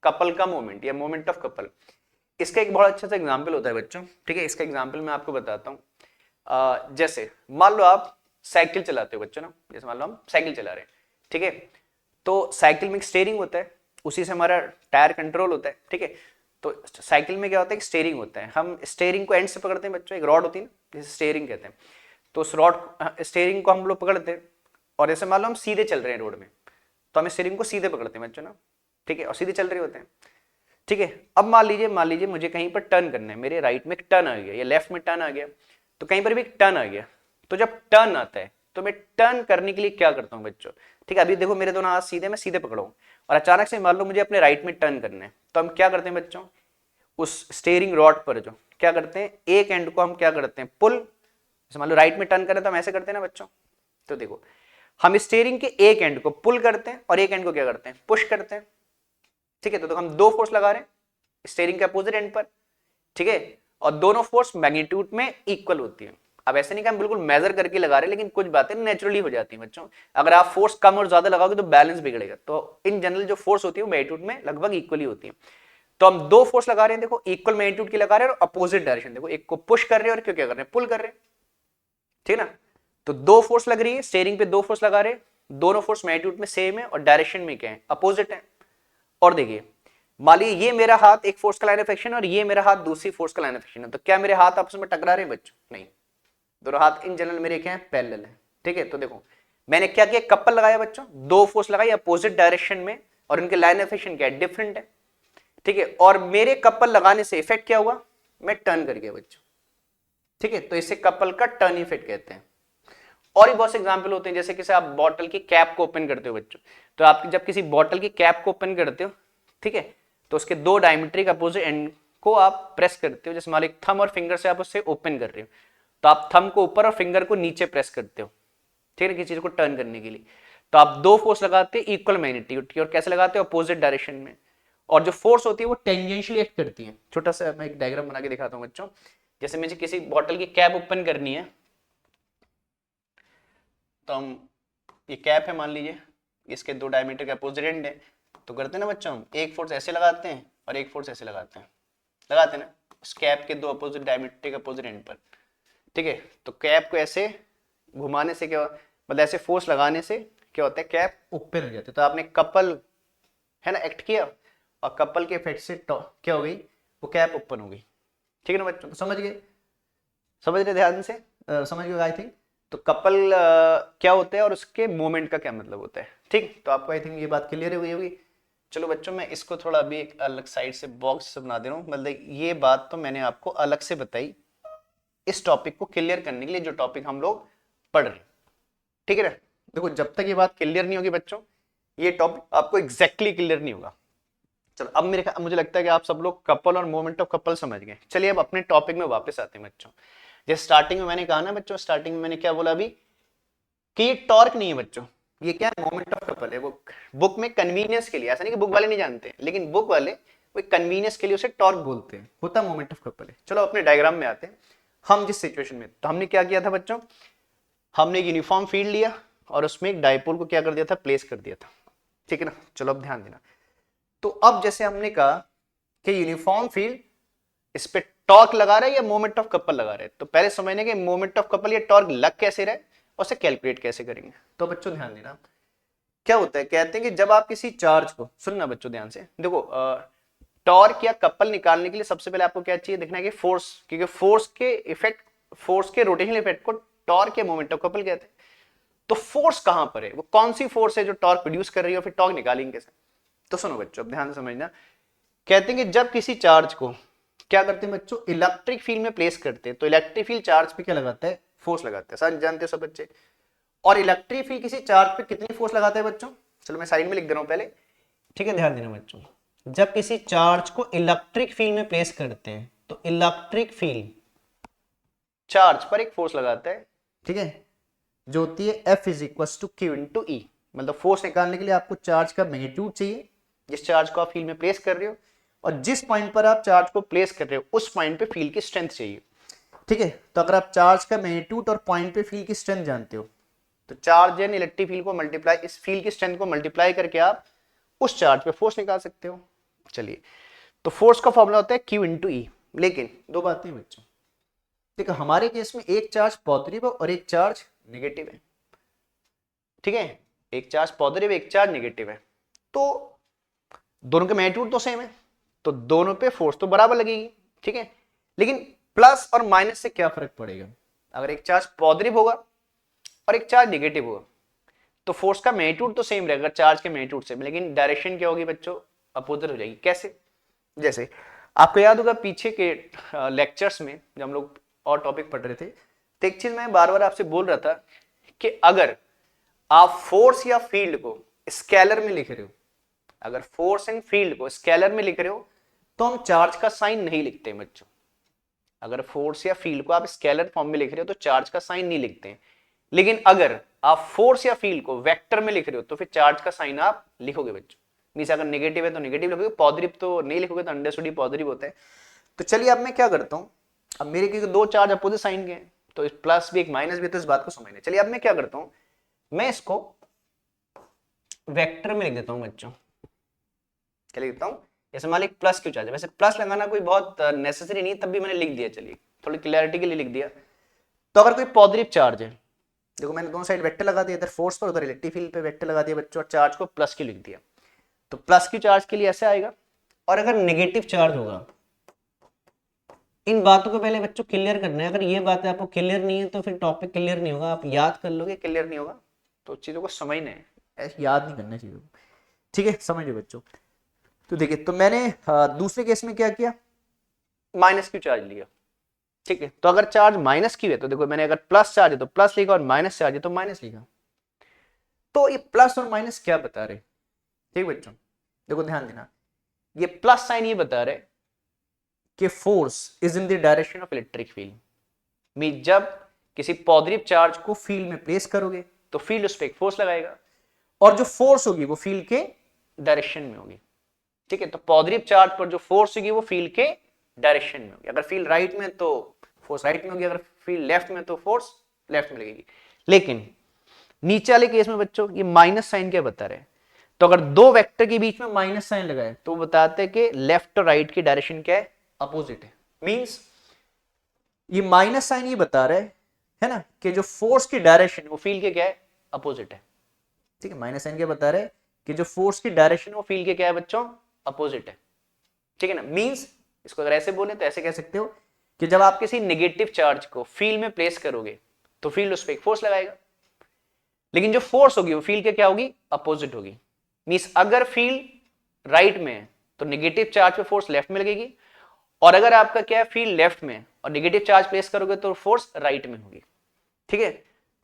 कपल का मोमेंट या मोमेंट ऑफ कपल। इसका एक बहुत अच्छा सा एग्जांपल होता है बच्चों, ठीक है। इसका एग्जांपल मैं आपको बताता हूं। जैसे मान लो आप साइकिल चलाते हो बच्चों ना, जैसे मान लो हम साइकिल चला रहे हैं, ठीक है। तो साइकिल में एक स्टीयरिंग होता है, उसी से हमारा टायर कंट्रोल होता है, ठीक है। तो साइकिल में क्या होता है, एक स्टीयरिंग होता है, हम स्टीयरिंग को एंड से पकड़ते हैं बच्चों, एक रॉड होती है ना, जिसे स्टीयरिंग कहते हैं। तो उस रॉड स्टीयरिंग को हम लोग पकड़ते हैं, और जैसे मान लो हम सीधे चल रहे हैं रोड में, तो हम स्टीयरिंग को सीधे पकड़ते हैं बच्चों ना, ठीक है, और सीधे चल रहे होते हैं, ठीक है। अब मान लीजिए मुझे कहीं पर टर्न करना है, मेरे राइट में एक टर्न आ गया या लेफ्ट में टर्न आ गया, तो कहीं पर भी एक टर्न आ गया, तो जब टर्न आता है तो मैं टर्न करने के लिए क्या करता हूं बच्चों, ठीक है। अभी देखो मेरे दोनों हाथ सीधे, मैं सीधे पकड़ा हूं, और अचानक से मान लो मुझे अपने राइट में टर्न करना है, तो हम क्या करते हैं बच्चों, उस स्टीयरिंग रॉड पर जो क्या करते हैं, एक एंड को हम क्या करते हैं, पुल, जैसे मान लो राइट में टर्न करें तो हम ऐसे करते हैं ना बच्चों, तो देखो हम स्टीयरिंग के एक एंड को पुल करते हैं और एक एंड को क्या करते हैं, पुश करते हैं, ठीक है। तो हम दो फोर्स लगा रहे हैं स्टीयरिंग के अपोजिट एंड पर, ठीक है, और दोनों फोर्स मैग्नीट्यूड में इक्वल होती है। अब ऐसे नहीं कि हम बिल्कुल मेजर करके लगा रहे हैं, लेकिन कुछ बातें नेचुरली हो जाती हैं बच्चों। अगर आप फोर्स कम और ज्यादा लगाओगे तो बैलेंस बिगड़ेगा, तो इन जनरल जो फोर्स होती है वो मैग्नीट्यूड में लगभग इक्वली होती है। तो हम दो फोर्स लगा रहे हैं, देखो इक्वल मैग्नीट्यूड की लगा रहे हैं और अपोजिट डायरेक्शन, देखो एक को पुश कर रहे हैं और क्यों क्या कर रहे हैं, पुल कर रहे हैं, ठीक है ना। तो दो फोर्स लग रही है स्टीयरिंग पे, दो फोर्स लगा रहे हैं, दोनों फोर्स मैग्नीट्यूड में सेम है और डायरेक्शन में क्या है, अपोजिट है। और देखिए मान लीजिए ये मेरा हाथ एक फोर्स का लाइन ऑफ एक्शन और ये मेरा हाथ दूसरी फोर्स का लाइन ऑफ एक्शन है, तो क्या मेरे हाथ आपस में टकरा रहे हैं बच्चों, नहीं, दोनों हाथ इन जनरल मेरे क्या है, पैरेलल है, ठीक है। तो देखो मैंने क्या किया, कपल लगाया बच्चों, दो फोर्स लगाई अपोजिट डायरेक्शन में, और इनके लाइन ऑफ एक्शन क्या है, डिफरेंट है, ठीक है। और मेरे कपल लगाने से इफेक्ट क्या हुआ, मैं टर्न कर गया बच्चों, ठीक है। तो इसे कपल का टर्न इफेक्ट कहते हैं। और भी बहुत से एग्जांपल होते हैं, जैसे कि आप बॉटल की कैप को ओपन करते हो बच्चों, तो आप जब किसी बॉटल की कैप को ओपन करते हो, ठीक है, तो उसके दो डायमीट्रिक अपोजिट एंड को आप प्रेस करते हो, जैसे मान लो थंब और फिंगर से आप उससे ओपन कर रहे हो, तो आप थंब को ऊपर और फिंगर को नीचे प्रेस करते हो, ठीक है, किसी चीज को टर्न करने के लिए। तो आप दो फोर्स लगाते हैं इक्वल मैग्नीट्यूड, और कैसे लगाते हो, अपोजिट डायरेक्शन में, और जो फोर्स होती है वो टेंजेंशियली एक्ट करती है। छोटा सा मैं एक डायग्राम बना के दिखाता हूँ बच्चों, जैसे मुझे किसी बॉटल की कैप ओपन करनी है, तो हम ये कैप है मान लीजिए, इसके दो डायमीटर के अपोजिट एंड है, तो करते हैं ना बच्चों, हम एक फोर्स ऐसे लगाते हैं और एक फोर्स ऐसे लगाते हैं, लगाते हैं ना, उस कैप के दो अपोजिट डायमीटर के अपोजिट एंड पर, ठीक है। तो कैप को ऐसे घुमाने से क्या, मतलब ऐसे फोर्स लगाने से क्या होता है, कैप ओपन हो जाती है। तो आपने कपल है ना एक्ट किया, और कपल के इफेक्ट से क्या हो गई, वो कैप ओपन हो गई, ठीक है ना बच्चों। तो समझ गए, समझ रहे ध्यान से, समझ गए आई थिंक। तो कपल क्या होते हैं और उसके मोमेंट का क्या मतलब होता है, ठीक। तो आपको आई थिंक ये बात क्लियर हो गई होगी। चलो बच्चों मैं इसको थोड़ा अभी एक अलग साइड से बॉक्स बना दे रहा हूँ, मतलब ये बात तो मैंने आपको अलग से बताई इस टॉपिक को क्लियर करने के लिए, जो टॉपिक हम लोग पढ़ रहे हैं, ठीक है ना। देखो जब तक ये बात क्लियर नहीं होगी बच्चों, ये टॉपिक आपको एग्जैक्टली क्लियर नहीं होगा। चलो अब मुझे लगता है कि आप सब लोग कपल और मोमेंट ऑफ कपल समझ गए। चलिए अब अपने टॉपिक में वापस आते हैं बच्चों। जैसे स्टार्टिंग में मैंने कहा ना बच्चों, स्टार्टिंग में मैंने क्या बोला अभी, कि ये टॉर्क नहीं है बच्चों, ये क्या है, मोमेंट ऑफ कपल है। वो बुक में कन्वीनियंस के लिए, ऐसा नहीं कि बुक वाले नहीं जानते, लेकिन बुक वाले वो कन्वीनियंस के लिए उसे टॉर्क बोलते हैं, होता मोमेंट ऑफ कपल है। चलो अपने डायग्राम में आते हैं, हम जिस सिचुएशन में, तो हमने क्या किया था बच्चों, हमने एक यूनिफॉर्म फील्ड लिया और उसमें एक डायपोल को क्या कर दिया था, प्लेस कर दिया था, ठीक है ना। चलो अब ध्यान देना, तो अब जैसे हमने कहा कि यूनिफॉर्म फील्ड, इस पे टॉर्क लगा रहा है या मोमेंट ऑफ कपल लगा रहे हैं, तो पहले समझने के मोमेंट ऑफ कपल या टॉर्क लग कैसे रहे और उसे कैलकुलेट कैसे करेंगे। तो बच्चों ध्यान देना, क्या होता है, कहते हैं कि जब आप किसी चार्ज को, सुनना बच्चों ध्यान से, देखो टॉर्क या कपल निकालने के लिए सबसे पहले आपको क्या चाहिए, देखना है कि फोर्स, क्योंकि फोर्स के रोटेशनल इफेक्ट को टॉर्क या मोमेंट ऑफ कपल कहते हैं। तो फोर्स कहां पर है, वो कौन सी फोर्स है जो टॉर्क प्रोड्यूस कर रही है, फिर टॉर्क निकालेंगे कैसे। तो सुनो बच्चों, अब ध्यान से समझना, कहते हैं कि जब किसी चार्ज को क्या करते हैं बच्चों, इलेक्ट्रिक फील्ड में प्लेस करते हैं, तो इलेक्ट्रिक फील्ड चार्ज पे क्या लगाता है, फोर्स लगाता है, सब जानते हो सब बच्चे। और इलेक्ट्रिक फील्ड किसी चार्ज पे कितनी फोर्स लगाता है बच्चों, चलो मैं साइड में लिख दे रहा हूं पहले, ठीक है, ध्यान देना बच्चों। जब किसी चार्ज को इलेक्ट्रिक फील्ड में प्लेस करते हैं तो इलेक्ट्रिक फील्ड चार्ज पर एक फोर्स लगाता है, ठीक है, जो होती है F is equal to q into E. मतलब फोर्स निकालने के लिए आपको चार्ज का मैग्नीट्यूड चाहिए, जिस चार्ज को आप फील्ड में प्लेस कर रहे हो, और जिस पॉइंट पर आप चार्ज को प्लेस कर रहे हो उस पॉइंट पे फील्ड की स्ट्रेंथ चाहिए, ठीक है। तो अगर आप चार्ज का मैग्नीट्यूड और पॉइंट पे फील्ड की स्ट्रेंथ जानते हो, तो चार्ज एंड इलेक्ट्रिक फील्ड को मल्टीप्लाई, इस फील्ड की स्ट्रेंथ को मल्टीप्लाई करके आप उस चार्ज पे फोर्स निकाल सकते हो। चलिए, तो फोर्स का फॉर्मूला होता है Q इंटू ई। लेकिन दो बातें बच्चों, देखो हमारे केस में एक चार्ज पॉजिटिव है और एक चार्ज नेगेटिव है, ठीक है, एक चार्ज पॉजिटिव एक चार्ज नेगेटिव है, तो दोनों के मैग्नीट्यूड तो सेम है, तो दोनों पे फोर्स तो बराबर लगेगी, ठीक है। लेकिन प्लस और माइनस से क्या फर्क पड़ेगा, अगर एक चार्ज पॉजिटिव होगा और एक चार्ज नेगेटिव होगा तो फोर्स का मैग्नीट्यूड तो सेम रहेगा चार्ज के मैग्नीट्यूड से, लेकिन डायरेक्शन क्या होगी बच्चों, अपोजिट हो जाएगी। कैसे, जैसे आपको याद होगा पीछे के लेक्चर्स में जब हम लोग और टॉपिक पढ़ रहे थे, तो एक चीज मैं बार बार आपसे बोल रहा था कि अगर आप फोर्स या फील्ड को स्केलर में लिख रहे हो, अगर फोर्स एंड फील्ड को स्केलर में लिख रहे हो तो हम चार्ज का साइन नहीं लिखते बच्चों। अगर फोर्स या फील्ड को आप स्केलर फॉर्म में लिख रहे हो तो चार्ज का साइन नहीं लिखते हैं। लेकिन अगर आप फोर्स या फील्ड को वेक्टर में लिख रहे हो तो फिर चार्ज का साइन आप लिखोगे बच्चों। मींस अगर नेगेटिव है तो नेगेटिव लिखोगे, पॉजिटिव तो नहीं लिखोगे, तो अंडरस्टूड ही पॉजिटिव होता है। तो चलिए अब मैं क्या करता हूं, अब मेरे क्योंकि दो चार्ज अपोजिट साइन के हैं, तो प्लस भी एक माइनस भी, तो इस बात को समझना। चलिए अब मैं क्या करता हूं, मैं इसको वेक्टर में लिख देता हूं बच्चों। क्या लिख देता हूं, जैसे मान ली प्लस क्यू चार्ज है, वैसे प्लस लगाना कोई बहुत नेसेसरी नहीं, तब भी मैंने लिख दिया, चलिए थोड़ी क्लैरिटी के लिए लिख दिया। तो अगर कोई पॉजिटिव चार्ज है, देखो मैंने दोनों साइड वेक्टर लगा दिया, इधर फोर्स पर उधर इलेक्ट्रिक फील्ड पे वेक्टर लगा दिया बच्चों, और चार्ज को प्लस क्यू लिख दिया। तो प्लस क्यू चार्ज के लिए ऐसे आएगा। और अगर नेगेटिव चार्ज होगा, इन बातों को पहले बच्चों क्लियर करना है, अगर ये बातें आपको क्लियर नहीं है तो फिर टॉपिक क्लियर नहीं होगा, आप याद कर लोगे क्लियर नहीं होगा, तो चीजों को समझना है, ऐसे याद नहीं करना चीजों को, ठीक है, समझिए बच्चों। तो देखिए, तो मैंने दूसरे केस में क्या किया, माइनस क्यू चार्ज लिया, ठीक है। तो अगर चार्ज माइनस क्यू है तो देखो मैंने अगर प्लस चार्ज है तो प्लस लिखा, और माइनस चार्ज है तो माइनस लिखा। तो ये प्लस और माइनस क्या बता रहे, ठीक बच्चों, देखो ध्यान देना, ये प्लस साइन ये बता रहे कि force is in the direction of electric field. Mean जब किसी पॉजिटिव चार्ज को फील्ड में प्लेस करोगे तो फील्ड उस पर एक फोर्स लगाएगा, और जो फोर्स होगी वो फील्ड के डायरेक्शन में होगी, ठीक है। तो पॉजिटिव चार्ज पर जो फोर्स होगी वो फील्ड के डायरेक्शन में होगी। अगर फील्ड राइट में तो फोर्स राइट में होगी, अगर फील्ड लेफ्ट में तो फोर्स लेफ्ट में लगेगी। लेकिन नीचे वाले केस में बच्चों ये माइनस साइन क्या बता रहे हैं, तो अगर दो वेक्टर के बीच में माइनस साइन लगाए तो बताते हैं कि लेफ्ट और राइट की डायरेक्शन क्या है, अपोजिट है। मींस ये माइनस साइन ये बता रहे है ना कि जो फोर्स की डायरेक्शन वो फील्ड के क्या है, अपोजिट है, ठीक है। माइनस साइन क्या बता रहे कि जो फोर्स की डायरेक्शन वो फील्ड के क्या है बच्चों, अपोजिट है, ठीक है ना। मींस इसको अगर ऐसे बोले तो ऐसे कह सकते हो कि जब आप किसी नेगेटिव चार्ज को फील्ड में प्लेस करोगे तो फील्ड उस पर एक फोर्स लगाएगा, लेकिन जो फोर्स होगी वो फील्ड के क्या होगी, अपोजिट होगी। मींस अगर फील्ड राइट में है तो नेगेटिव चार्ज पे फोर्स लेफ्ट में लगेगी, और अगर आपका क्या है फील्ड लेफ्ट में और नेगेटिव चार्ज प्लेस करोगे तो फोर्स राइट में होगी, ठीक है।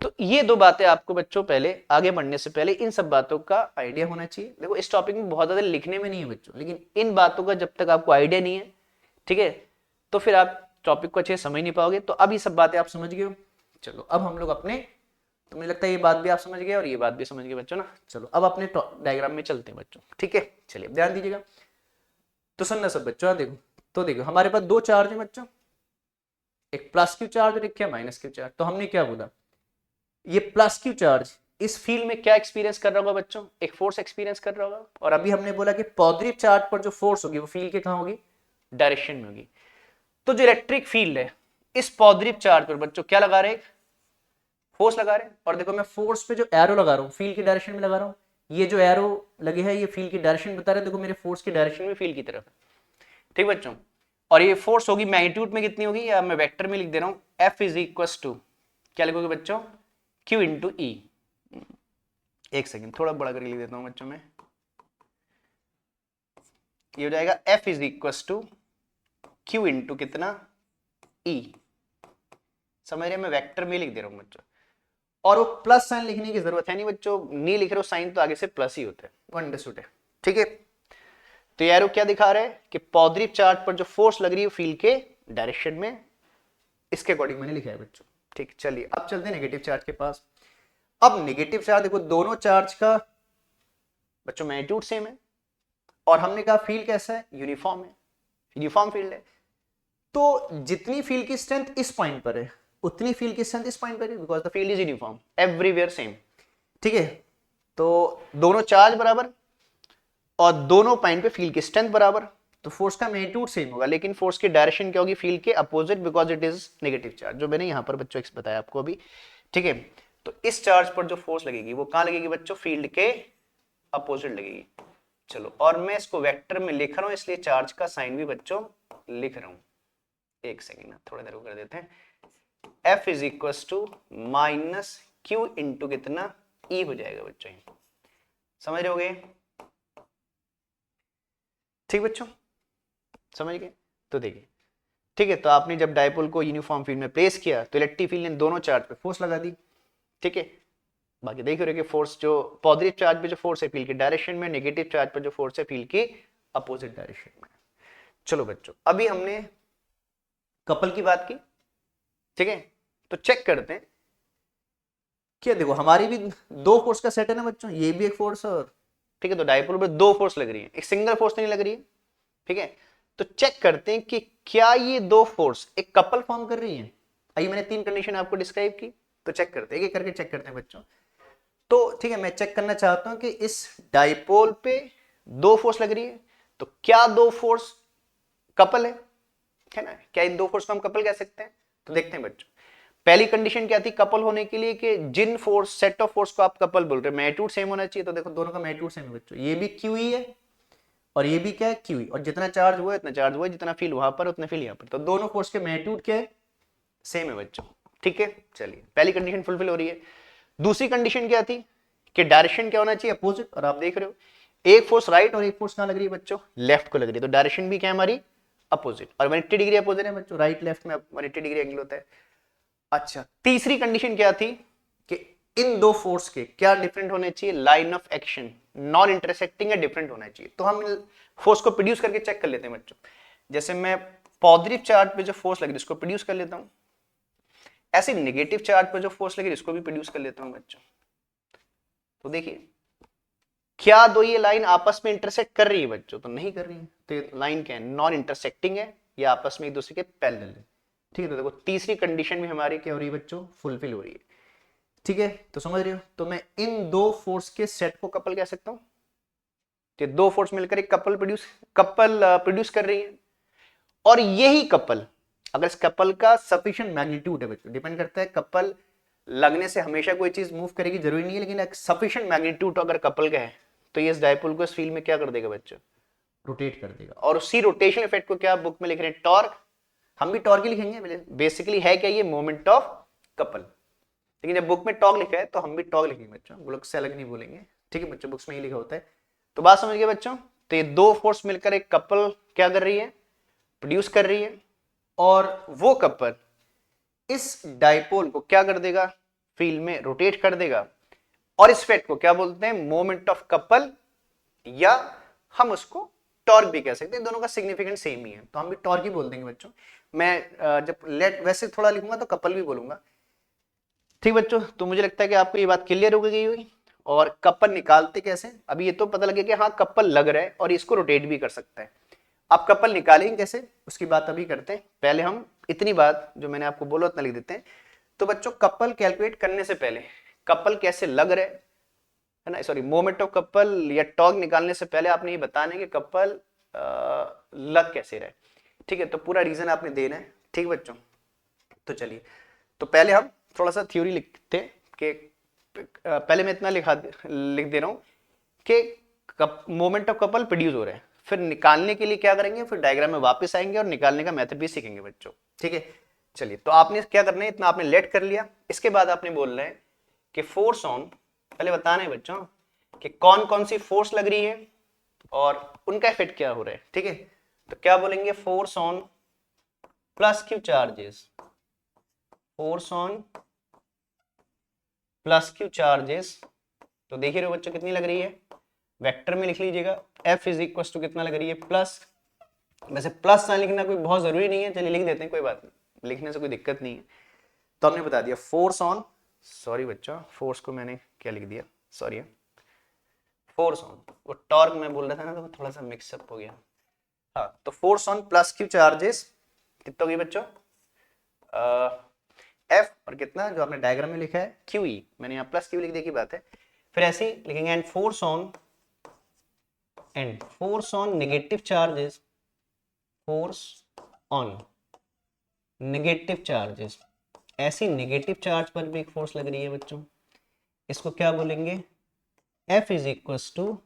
तो ये दो बातें आपको बच्चों पहले आगे बढ़ने से पहले इन सब बातों का आइडिया होना चाहिए। देखो इस टॉपिक में बहुत ज्यादा लिखने में नहीं है बच्चों, लेकिन इन बातों का जब तक आपको आइडिया नहीं है, ठीक है, तो फिर आप टॉपिक को अच्छे से समझ नहीं पाओगे। तो अब ये सब बातें आप समझ गए हो। चलो अब हम लोग अपने, तो मुझे लगता है ये बात भी आप समझ गए और ये बात भी समझ गए बच्चों ना। चलो अब अपने डायग्राम में चलते हैं बच्चों, ठीक है। चलिए ध्यान दीजिएगा, तो सुनना सब बच्चों, देखो तो देखो हमारे पास दो चार्ज है बच्चों, एक प्लस क्यू चार्ज और एक क्या माइनस क्यू चार्ज। तो हमने क्या बोला, ये प्लस क्यू चार्ज इस फील्ड में क्या एक्सपीरियंस कर रहा होगा बच्चों, एक फोर्स एक्सपीरियंस कर रहा होगा। और अभी हमने बोला कि पॉजिटिव चार्ज पर जो फोर्स होगी वो फील्ड के कहां होगी, डायरेक्शन में होगी। तो जो इलेक्ट्रिक फील्ड है इस पॉजिटिव चार्ज पर बच्चों क्या लगा रहे हैं, फोर्स लगा रहे हैं। और देखो मैं फोर्स पे जो एरो लगा रहा हूं फील्ड की डायरेक्शन में लगा रहा हूं, ये जो एरो लगे हैं ये फील्ड की डायरेक्शन बता रहे हैं, देखो मेरे फोर्स की डायरेक्शन में फील्ड की तरफ, ठीक बच्चों। और ये फोर्स होगी मैग्नीट्यूड में कितनी होगी, या मैं वेक्टर में लिख दे रहा हूं, F इज इक्वल टू क्या लिखोगे बच्चों, Q इंटू ई। एक सेकेंड थोड़ा बड़ा करके लिख देता हूं बच्चों में, ये हो जाएगा F is equal to Q into कितना E। समझ रहे, मैं वेक्टर में लिख दे रहा हूं बच्चों, और वो प्लस साइन लिखने की जरूरत है नहीं बच्चों, नहीं लिख रहे हो साइन तो आगे से प्लस ही होता है, वो अंडरस्टूड है, ठीक है। तो यारो क्या दिखा रहा है कि पॉजिटिव चार्ज पर जो फोर्स लग रही है फील्ड के डायरेक्शन में, इसके अकॉर्डिंग मैंने लिखा है बच्चों, ठीक। चलिए अब चलते हैं नेगेटिव चार्ज के पास। अब नेगेटिव चार्ज देखो, दोनों चार्ज का बच्चों मैग्नीट्यूड सेम है, और हमने कहा फील्ड कैसा है, यूनिफॉर्म है, यूनिफॉर्म फील्ड है। तो जितनी फील्ड की स्ट्रेंथ इस पॉइंट पर है उतनी फील्ड की स्ट्रेंथ इस पॉइंट पर है, because the field is uniform everywhere same, ठीक है। तो दोनों चार्ज बराबर और दोनों पॉइंट पे फील्ड की स्ट्रेंथ बराबर, तो फोर्स का मैग्नीट्यूड सेम होगा, लेकिन फोर्स की डायरेक्शन क्या होगी, फील्ड के opposite, because it is negative charge, जो मैंने यहां पर बच्चों बताया आपको अभी, ठीक है। तो इस चार्ज पर जो फोर्स लगेगी वो कहां लगेगी बच्चों, फील्ड के अपोजिट लगेगी। चलो, और मैं इसको वेक्टर में लिख रहा हूं, इसलिए चार्ज का साइन भी बच्चों लिख रहा हूं। एक सेकेंड ना, थोड़ा देर को कर देते हैं। F is equal to minus Q into कितना E हो जाएगा बच्चों, समझ रहे होगे, ठीक बच्चों, समझ गए। तो देखिए, ठीक है, तो आपने जब डायपोल को यूनिफॉर्म फील्ड में प्लेस किया तो इलेक्ट्रिक फील्ड ने दोनों चार्ज पे फोर्स लगा दी, ठीक है। बाकी देख रहे हो कि फोर्स जो पॉजिटिव चार्ज पे जो फोर्स है फील्ड की डायरेक्शन में, नेगेटिव चार्ज पे जो फोर्स है फील्ड की अपोजिट डायरेक्शन में। चलो बच्चों, अभी हमने कपल की बात की, ठीक है। तो चेक करते हैं, क्या देखो हमारी भी दो फोर्स का सेट है ना बच्चों, ये भी एक फोर्स है, और ठीक है, तो डायपोल पर दो फोर्स लग रही है, एक सिंगल फोर्स नहीं लग रही है, ठीक है। तो चेक करते हैं कि क्या ये दो फोर्स एक कपल फॉर्म कर रही है। आइए, मैंने तीन कंडीशन आपको डिस्क्राइब की, तो चेक करते हैं, एक एक करके चेक करते हैं बच्चों। तो ठीक है, मैं चेक करना चाहता हूं कि इस डायपोल पे दो फोर्स लग रही है, तो क्या दो फोर्स कपल है ना, क्या इन दो फोर्स को हम कपल कह सकते हैं। तो देखते हैं बच्चों, पहली कंडीशन क्या थी कपल होने के लिए, कि जिन फोर्स सेट ऑफ फोर्स को आप कपल बोल रहे हैं मैग्नीट्यूड सेम होना चाहिए। तो देखो दोनों का मैग्नीट्यूड सेम है बच्चों, ये भी क्यू ही है और ये भी क्या है क्यू ही, और जितना चार्ज हुआ है इतना चार्ज हुआ है, जितना फील वहां पर उतना फील यहाँ पर, तो दोनों फोर्स के मैग्नीट्यूड क्या है, सेम है बच्चों, ठीक है। चलिए, पहली कंडीशन फुलफिल हो रही है। दूसरी कंडीशन क्या थी, कि डायरेक्शन क्या होना चाहिए, अपोजिट, और आप देख रहे हो एक फोर्स राइट और एक फोर्स कहां लग रही है बच्चों, लेफ्ट को लग रही है, तो डायरेक्शन भी क्या है हमारी अपोजिट, और 180 डिग्री अपोजिट है बच्चों, राइट लेफ्ट में 180 डिग्री एंगल होता है। अच्छा, तीसरी कंडीशन क्या थी, कि इन दो फोर्स के क्या डिफरेंट होने चाहिए, line of action non intersecting या डिफरेंट होना चाहिए। तो हम फोर्स को प्रोड्यूस करके चेक कर लेते हैं बच्चों, जैसे मैं पॉजिटिव चार्ज पे जो फोर्स लगी इसको प्रोड्यूस कर लेता हूं, ऐसे नेगेटिव चार्ज पे जो फोर्स लगी इसको भी प्रोड्यूस कर लेता हूं बच्चों। तो देखिए, क्या दो ये लाइन आपस में इंटरसेक्ट कर रही है बच्चों, तो नहीं कर रही है, तो लाइन क्या है, नॉन इंटरसेक्टिंग है, या आपस में एक दूसरे के पैरेलल है, ठीक है। तो देखो तीसरी कंडीशन भी हमारी क्या हो रही है बच्चों, फुलफिल हो रही है, ठीक है। तो समझ रहे हो, तो मैं इन दो फोर्स के सेट को कपल कह सकता हूं, कि दो फोर्स मिलकर एक कपल प्रोड्यूस कर रही है, और यही कपल, अगर इस कपल का सफिशिएंट मैग्नीट्यूड है बच्चों, डिपेंड करता है कपल लगने से हमेशा कोई चीज मूव करेगी जरूरी नहीं है, लेकिन सफिशिएंट मैग्नीट्यूड अगर कपल का है तो ये इस डायपोल को इस फील्ड में क्या कर देगा बच्चों, रोटेट कर देगा। और उसी रोटेशन इफेक्ट को क्या आप बुक में लिख रहे हैं, टॉर्क, हम भी टॉर्क ही लिखेंगे, बेसिकली है क्या, ये मोमेंट ऑफ कपल, लेकिन जब बुक में टॉर्क लिखा है तो हम भी टॉर्क लिखेंगे बच्चों, बुक से अलग नहीं बोलेंगे, ठीक है बच्चों, बुक्स में ही लिखा होता है। तो बात समझ गए बच्चों, तो ये दो फोर्स मिलकर एक कपल क्या कर रही है, प्रोड्यूस कर रही है, और वो कपल इस डायपोल को क्या कर देगा, फील्ड में रोटेट कर देगा, और इस इफेक्ट को क्या बोलते हैं, मोमेंट ऑफ कपल, या हम उसको टॉर्क भी कह सकते हैं, दोनों का सिग्निफिकेंट सेम ही है, तो हम भी टॉर्क ही बोल देंगे बच्चों। मैं जब लेट वैसे थोड़ा लिखूंगा तो कपल भी बोलूंगा, ठीक बच्चों। तो मुझे लगता है कि आपको ये बात क्लियर हो गई हुई, और कपल निकालते कैसे, अभी ये तो पता लगे कि हाँ कपल लग रहा है और इसको रोटेट भी कर सकता है। आप कपल निकालेंगे कैसे, उसकी बात अभी करते हैं, पहले हम इतनी बात जो मैंने आपको बोला उतना लिख देते हैं। तो बच्चों, कपल कैलकुलेट करने से पहले कपल कैसे लग रहे है ना, सॉरी मोमेंट ऑफ कपल या टॉर्क निकालने से पहले आपने ये बताना है कि कपल लग कैसे रहे, ठीक है। तो पूरा रीजन आपने देना है, ठीक बच्चों। तो चलिए, तो पहले हम थोड़ा सा थ्योरी लिखते हैं, कि पहले मैं इतना लिख दे रहा हूं कि मोमेंट ऑफ कपल प्रोड्यूस हो रहे हैं। फिर निकालने के लिए क्या करेंगे, फिर डायग्राम में वापस आएंगे और निकालने का मेथड भी सीखेंगे बच्चों, ठीक है। चलिए, तो आपने क्या करना है, इतना आपने लेट कर लिया। इसके बाद आपने बोल रहे हैं कि फोर्स ऑन, पहले बताना है बच्चों कि कौन कौन सी फोर्स लग रही है और उनका इफेक्ट क्या हो रहा है, ठीक है। तो क्या बोलेंगे, force on plus q charges, force on plus q charges. तो देख रहे हो बच्चों कितनी लग रही है, वेक्टर में लिख लीजिएगा, F इज इक्वल टू कितना लग रही है, प्लस। वैसे प्लस ना लिखना कोई बहुत जरूरी नहीं है, चलिए लिख देते हैं, कोई बात नहीं, लिखने से कोई दिक्कत नहीं है। तो हमने बता दिया फोर्स ऑन, सॉरी बच्चों फोर्स को मैंने क्या लिख दिया, सॉरी, फोर्स ऑन, वो टॉर्क में बोल रहा था ना तो थोड़ा सा मिक्सअप हो गया। हाँ, तो force on plus q charges कितना होगी बच्चों, एफ और कितना जो आपने डायग्राम में लिखा है क्यू ई, मैंने यहाँ प्लस क्यू लिख दिया की बात है। फिर ऐसे ही लिखेंगे and force on negative charges, force on negative charges, ऐसी नेगेटिव चार्ज पर भी एक फोर्स लग रही है बच्चों, इसको क्या बोलेंगे, F इज इक्वल टू,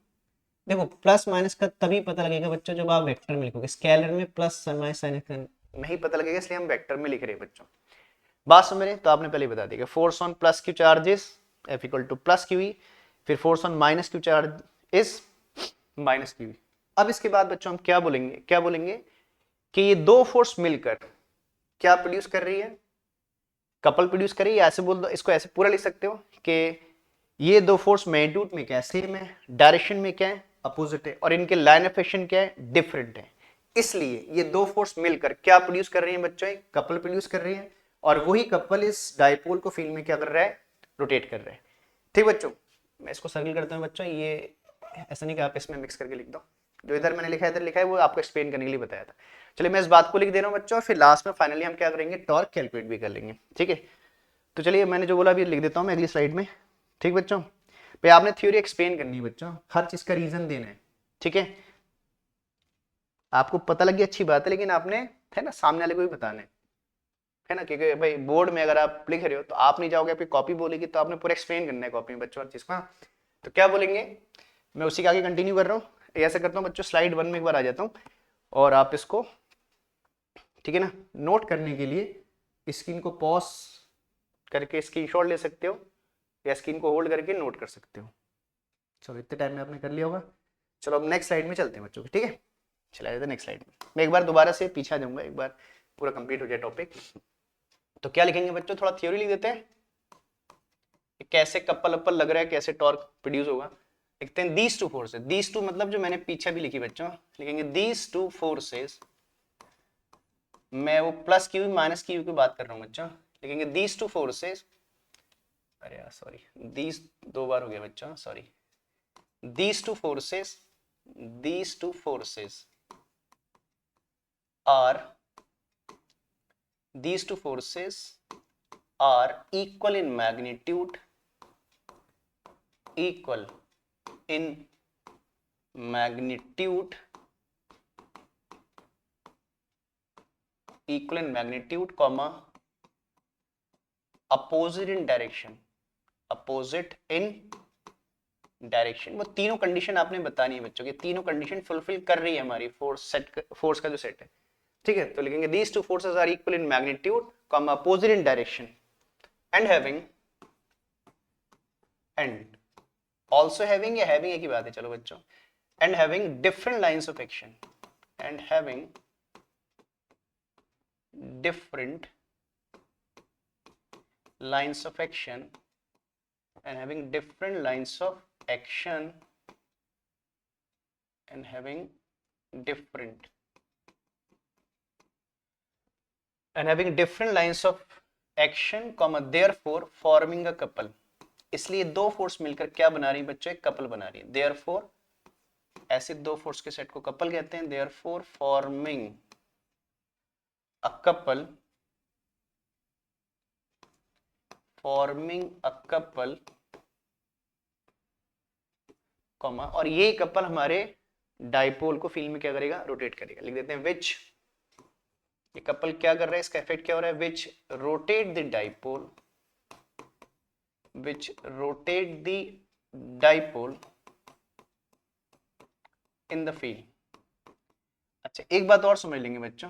देखो प्लस माइनस का तभी पता लगेगा बच्चों जब आप वेक्टर में लिखोगे, स्केलर में प्लस माइनस नहीं पता लगेगा, इसलिए हम वेक्टर में लिख रहे हैं बच्चों। बात समझ रहे, तो आपने पहले बता दिया force on plus q charges F equal to plus q E, फिर force on minus q charge is minus q E. अब इसके बाद बच्चों हम क्या बोलेंगे कि ये दो फोर्स मिलकर क्या प्रोड्यूस कर रही है, कपल प्रोड्यूस कर रही है। ऐसे बोल दो, इसको ऐसे पूरा लिख सकते हो कि ये दो फोर्स मैग्नीट्यूड में क्या है, सेम है, डायरेक्शन में क्या है, अपोजिट है, और इनके लाइन ऑफ एक्शन क्या है, डिफरेंट है। इसलिए ये दो फोर्स मिलकर क्या प्रोड्यूस कर रही है बच्चों, एक कपल प्रोड्यूस कर रही है, और वही कपल इस डायपोल को फील्ड में क्या कर रहा है, रोटेट कर रहा है। ठीक बच्चों, मैं इसको सर्किल करता हूँ बच्चों, ये ऐसा नहीं कि आप इसमें मिक्स करके लिख दो, जो इधर मैंने लिखा है इधर लिखा है, वो आपको एक्सप्लेन करने के लिए बताया था। चलिए मैं इस बात को लिख दे रहा हूँ बच्चों, फिर लास्ट में फाइनली हम क्या करेंगे, टॉर्क कैलकुलेट भी कर लेंगे, ठीक है। तो चलिए मैंने जो बोला अभी लिख देता हूँ मैं अगली स्लाइड में, ठीक बच्चों। पे आपने थ्योरी एक्सप्लेन करनी है बच्चों, हर चीज का रीजन देना है, ठीक है। आपको पता लग गया अच्छी बात है, लेकिन आपने है ना सामने वाले को भी बताना है ना, क्योंकि भाई बोर्ड में अगर आप लिख रहे हो तो आप नहीं जाओगे, आपकी कॉपी बोलेगी तो आपने पूरा एक्सप्लेन करना है कॉपी में बच्चों हर चीज को। तो क्या बोलेंगे, मैं उसी के आगे कंटिन्यू कर रहा हूँ, ऐसा करता हूँ बच्चों, स्लाइड 1 में एक बार आ जाता हूँ, और आप इसको ठीक है ना नोट करने के लिए स्क्रीन को पॉज करके स्क्रीनशॉट ले सकते हो, या स्क्रीन को होल्ड करके नोट कर सकते हो। चलो इतने टाइम में आपने कर लिया होगा। चलो अब नेक्स्ट स्लाइड में चलते हैं बच्चों, ठीक है। चला जाते हैं नेक्स्ट स्लाइड में, मैं एक बार दोबारा से पीछे आ जाऊंगा, एक बार पूरा कंप्लीट हो जाए टॉपिक। तो क्या लिखेंगे बच्चों, थोड़ा थ्योरी लिख देते हैं, कैसे कपल अप्पल लग रहा है, कैसे टॉर्क प्रोड्यूस होगा। लिखते हैं these two forces, these two मतलब जो मैंने पीछे भी लिखी बच्चों, लिखेंगे दीज टू फोर्सेस, मैं वो प्लस क्यू माइनस क्यू की बात कर रहा हूँ बच्चों, लिखेंगे दीज टू फोर्सेस, अरे यार सॉरी, दीज 2 बार हो गया बच्चों, sorry, these two forces are equal in magnitude, comma opposite in direction, वो तीनों कंडीशन आपने बतानी है बच्चों की, तीनों कंडीशन फुलफिल कर रही है हमारी फोर्स का जो सेट है, ठीक है। तो लिखेंगे these two forces are equal in magnitude, comma opposite in direction, and also having या having एक ही बात है, चलो बच्चों, and having different lines of action, and having different lines of action, and having different lines of action, and having different lines of action, comma therefore forming a couple, इसलिए दो force मिलकर क्या बना रही है बच्चों, एक कपल बना रही है, therefore ऐसे दो फोर्स के सेट को कपल कहते हैं, therefore forming a couple, comma, और ये कपल हमारे डाइपोल को फील्ड में क्या करेगा, रोटेट करेगा। लिख देते हैं विच, ये कपल क्या कर रहा है, इसका इफेक्ट क्या हो रहा है, विच rotate the dipole in the field. अच्छा एक बात और समझ लेंगे बच्चों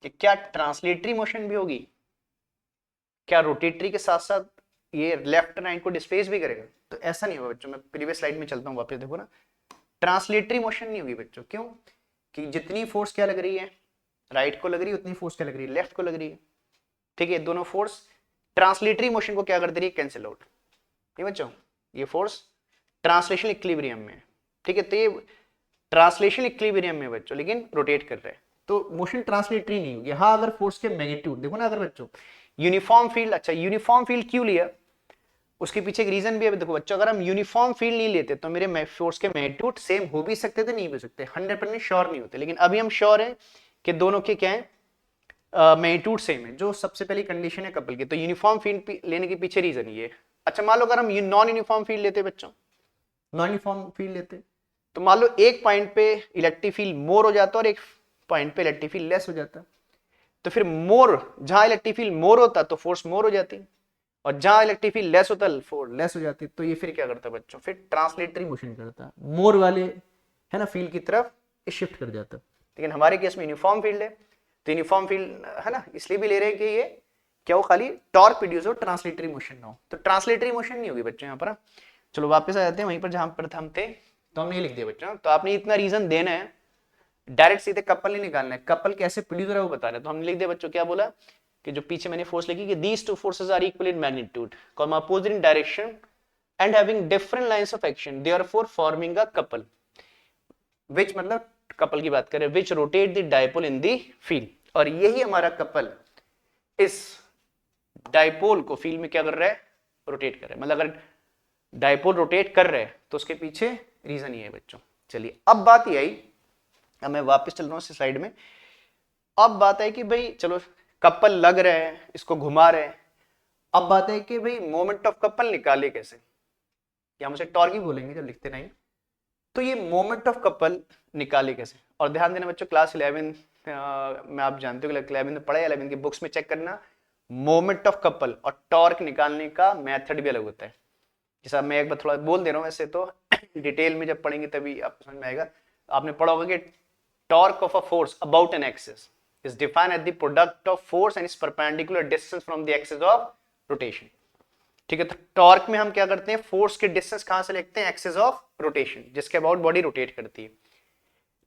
कि क्या ट्रांसलेटरी मोशन भी होगी, क्या रोटेटरी के साथ साथ ये लेफ्ट राइट को डिस्प्लेस भी करेगा? तो ऐसा नहीं होगा बच्चों, मैं प्रीवियस स्लाइड में चलता हूँ वापस, देखो ना, ट्रांसलेटरी मोशन नहीं होगी बच्चों। क्यों? कि जितनी फोर्स क्या लग रही है राइट को लग रही है, उतनी फोर्स क्या लग रही है लेफ्ट को लग रही है। ठीक है, दोनों फोर्स ट्रांसलेटरी मोशन को क्या कर दे रही है, कैंसिल आउट। नहीं बच्चों, ये फोर्स ट्रांसलेशन इक्विलिब्रियम में है। ठीक है, तो ये ट्रांसलेशन इक्विलिब्रियम में बच्चों, लेकिन रोटेट कर रहे हैं, तो मोशन ट्रांसलेटरी नहीं होगी। हाँ अगर फोर्स के मैग्नीट्यूड देखो ना, अगर बच्चों यूनिफॉर्म फील्ड, अच्छा यूनिफॉर्म फील्ड क्यों लिया, उसके पीछे एक रीजन भी है। देखो बच्चों, अगर हम यूनिफॉर्म फील्ड नहीं लेते तो मेरे फोर्स के मैग्नीट्यूड सेम हो भी सकते थे, नहीं हो सकते, 100% श्योर नहीं होते। लेकिन अभी हम श्योर है कि दोनों के क्या है, मैग्नीट्यूड सेम है, जो सबसे पहली कंडीशन है कपल की। तो यूनिफॉर्म फील्ड लेने के पीछे रीजन ये है। अच्छा मान लो अगर हम नॉन यूनिफॉर्म फील्ड लेते बच्चों, नॉन यूनिफॉर्म फील्ड लेते, तो मान लो एक पॉइंट पे इलेक्ट्रिक फील्ड मोर हो जाता और एक पॉइंट पे इलेक्ट्रिक फील्ड लेस हो जाता, तो फिर मोर, जहां इलेक्ट्रिक फील्ड मोर होता तो फोर्स मोर हो जाती, और जहां इलेक्ट्रिक फील्ड लेस होता फोर्स लेस हो जाती। तो ये फिर क्या करता बच्चों, फिर ट्रांसलेटरी मोशन करता, मोर वाले है ना फील्ड की तरफ शिफ्ट कर जाता। लेकिन हमारे केस में यूनिफॉर्म फील्ड है, तो यूनिफॉर्म फील्ड है ना, इसलिए भी ले रहे हैं कि ये क्या हो, खाली टॉर्क प्रोड्यूस हो, ट्रांसलेटरी मोशन ना हो। तो ट्रांसलेटरी मोशन नहीं होगी बच्चों यहाँ पर। चलो वापस आ जाते हैं वहीं पर जहां पर हम थे। तो हमने ये लिख दिया बच्चों, तो आपने इतना रीजन देना है, डायरेक्ट सीधे कपल नहीं निकालना है, कपल कैसे प्रोड्यूस हो रहा है वो बता रहे। तो हमने लिख दिया बच्चों, क्या बोला कि जो पीछे मैंने फोर्स लिखी कि these two forces are equal in magnitude, comma opposite in direction and having different lines of action, therefore forming a couple, which मतलब कपल की बात करें, which rotate the dipole in the field. और यही हमारा couple इस dipole को field में क्या कर रहा है, रोटेट कर रहा है। मतलब अगर डायपोल रोटेट कर रहे हैं तो उसके पीछे रीजन ये है बच्चों। चलिए अब बात ये आई, अब मैं वापस चल रहा हूं इस स्लाइड में। अब बात है कि भाई चलो कपल लग रहे हैं, इसको घुमा रहे हैं, अब बात है कि भाई मोमेंट ऑफ कपल निकाले कैसे, या हम उसे टॉर्क ही बोलेंगे जब लिखते नहीं। तो ये मोमेंट ऑफ कपल निकाले कैसे, और ध्यान देना बच्चों क्लास 11 में आप जानते हो 11 में पढ़ा, 11 की बुक्स में चेक करना, मोमेंट ऑफ कपल और टॉर्क निकालने का मेथड भी अलग होता है। जैसा मैं एक बार थोड़ा बोल दे रहा हूं, वैसे तो डिटेल में जब पढ़ेंगे तभी आपको समझ में आएगा। आपने पढ़ा होगा कि torque of a force about an axis is defined as the product of force and its perpendicular distance from the axis of rotation। ठीक है, तो टॉर्क में हम क्या करते हैं, फोर्स के डिस्टेंस कहां से लिखते हैं, एक्सिस ऑफ रोटेशन, जिसके अबाउट बॉडी रोटेट करती है।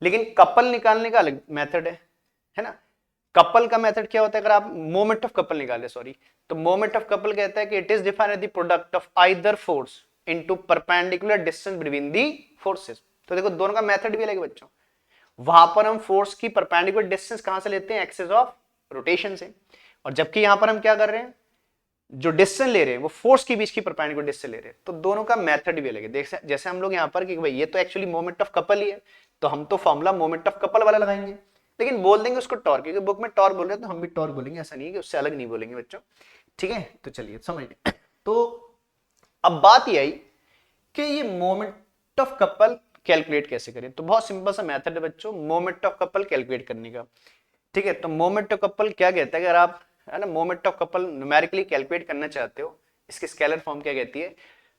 लेकिन कपल निकालने का अलग मेथड है ना। कपल का मेथड क्या होता है, अगर आप मोमेंट ऑफ कपल निकाले, सॉरी, तो मोमेंट ऑफ कपल कहता है कि it is defined as the product of either force into perpendicular distance between the forces. तो देखो दोनों का मेथड भी अलग है बच्चों। वहां पर हम फोर्स की परपेंडिकुलर डिस्टेंस कहां से लेते हैं, एक्सिस ऑफ रोटेशन से, और जबकि यहां पर हम क्या कर रहे हैं, जो डिस्टेंस ले रहे हैं वो फोर्स के बीच की परपेंडिकुलर डिस्टेंस ले रहे हैं। तो दोनों का मेथड भी अलग है। देख जैसे हम लोग यहां पर कि भाई ये तो एक्चुअली मोमेंट ऑफ कपल ही है, तो हम तो फॉर्मूला मोमेंट ऑफ कपल वाला लगाएंगे, लेकिन बोल देंगे उसको टॉर्क, क्योंकि बुक में टॉर्क बोल रहे हैं तो हम भी टॉर्क बोलेंगे, ऐसा नहीं है कि उससे अलग नहीं बोलेंगे बच्चों। ठीक है, तो चलिए समझ लें। तो अब बात ये आई कि ये मोमेंट ऑफ कपल कैलकुलेट कैसे करें। तो बहुत सिंपल सा मेथड है बच्चों मोमेंट ऑफ कपल कैलकुलेट करने का। ठीक है, तो मोमेंट ऑफ कपल क्या कहता है, अगर आप है ना moment of couple numerically calculate करना चाहते हो, इसकी स्केलर फॉर्म क्या कहती है,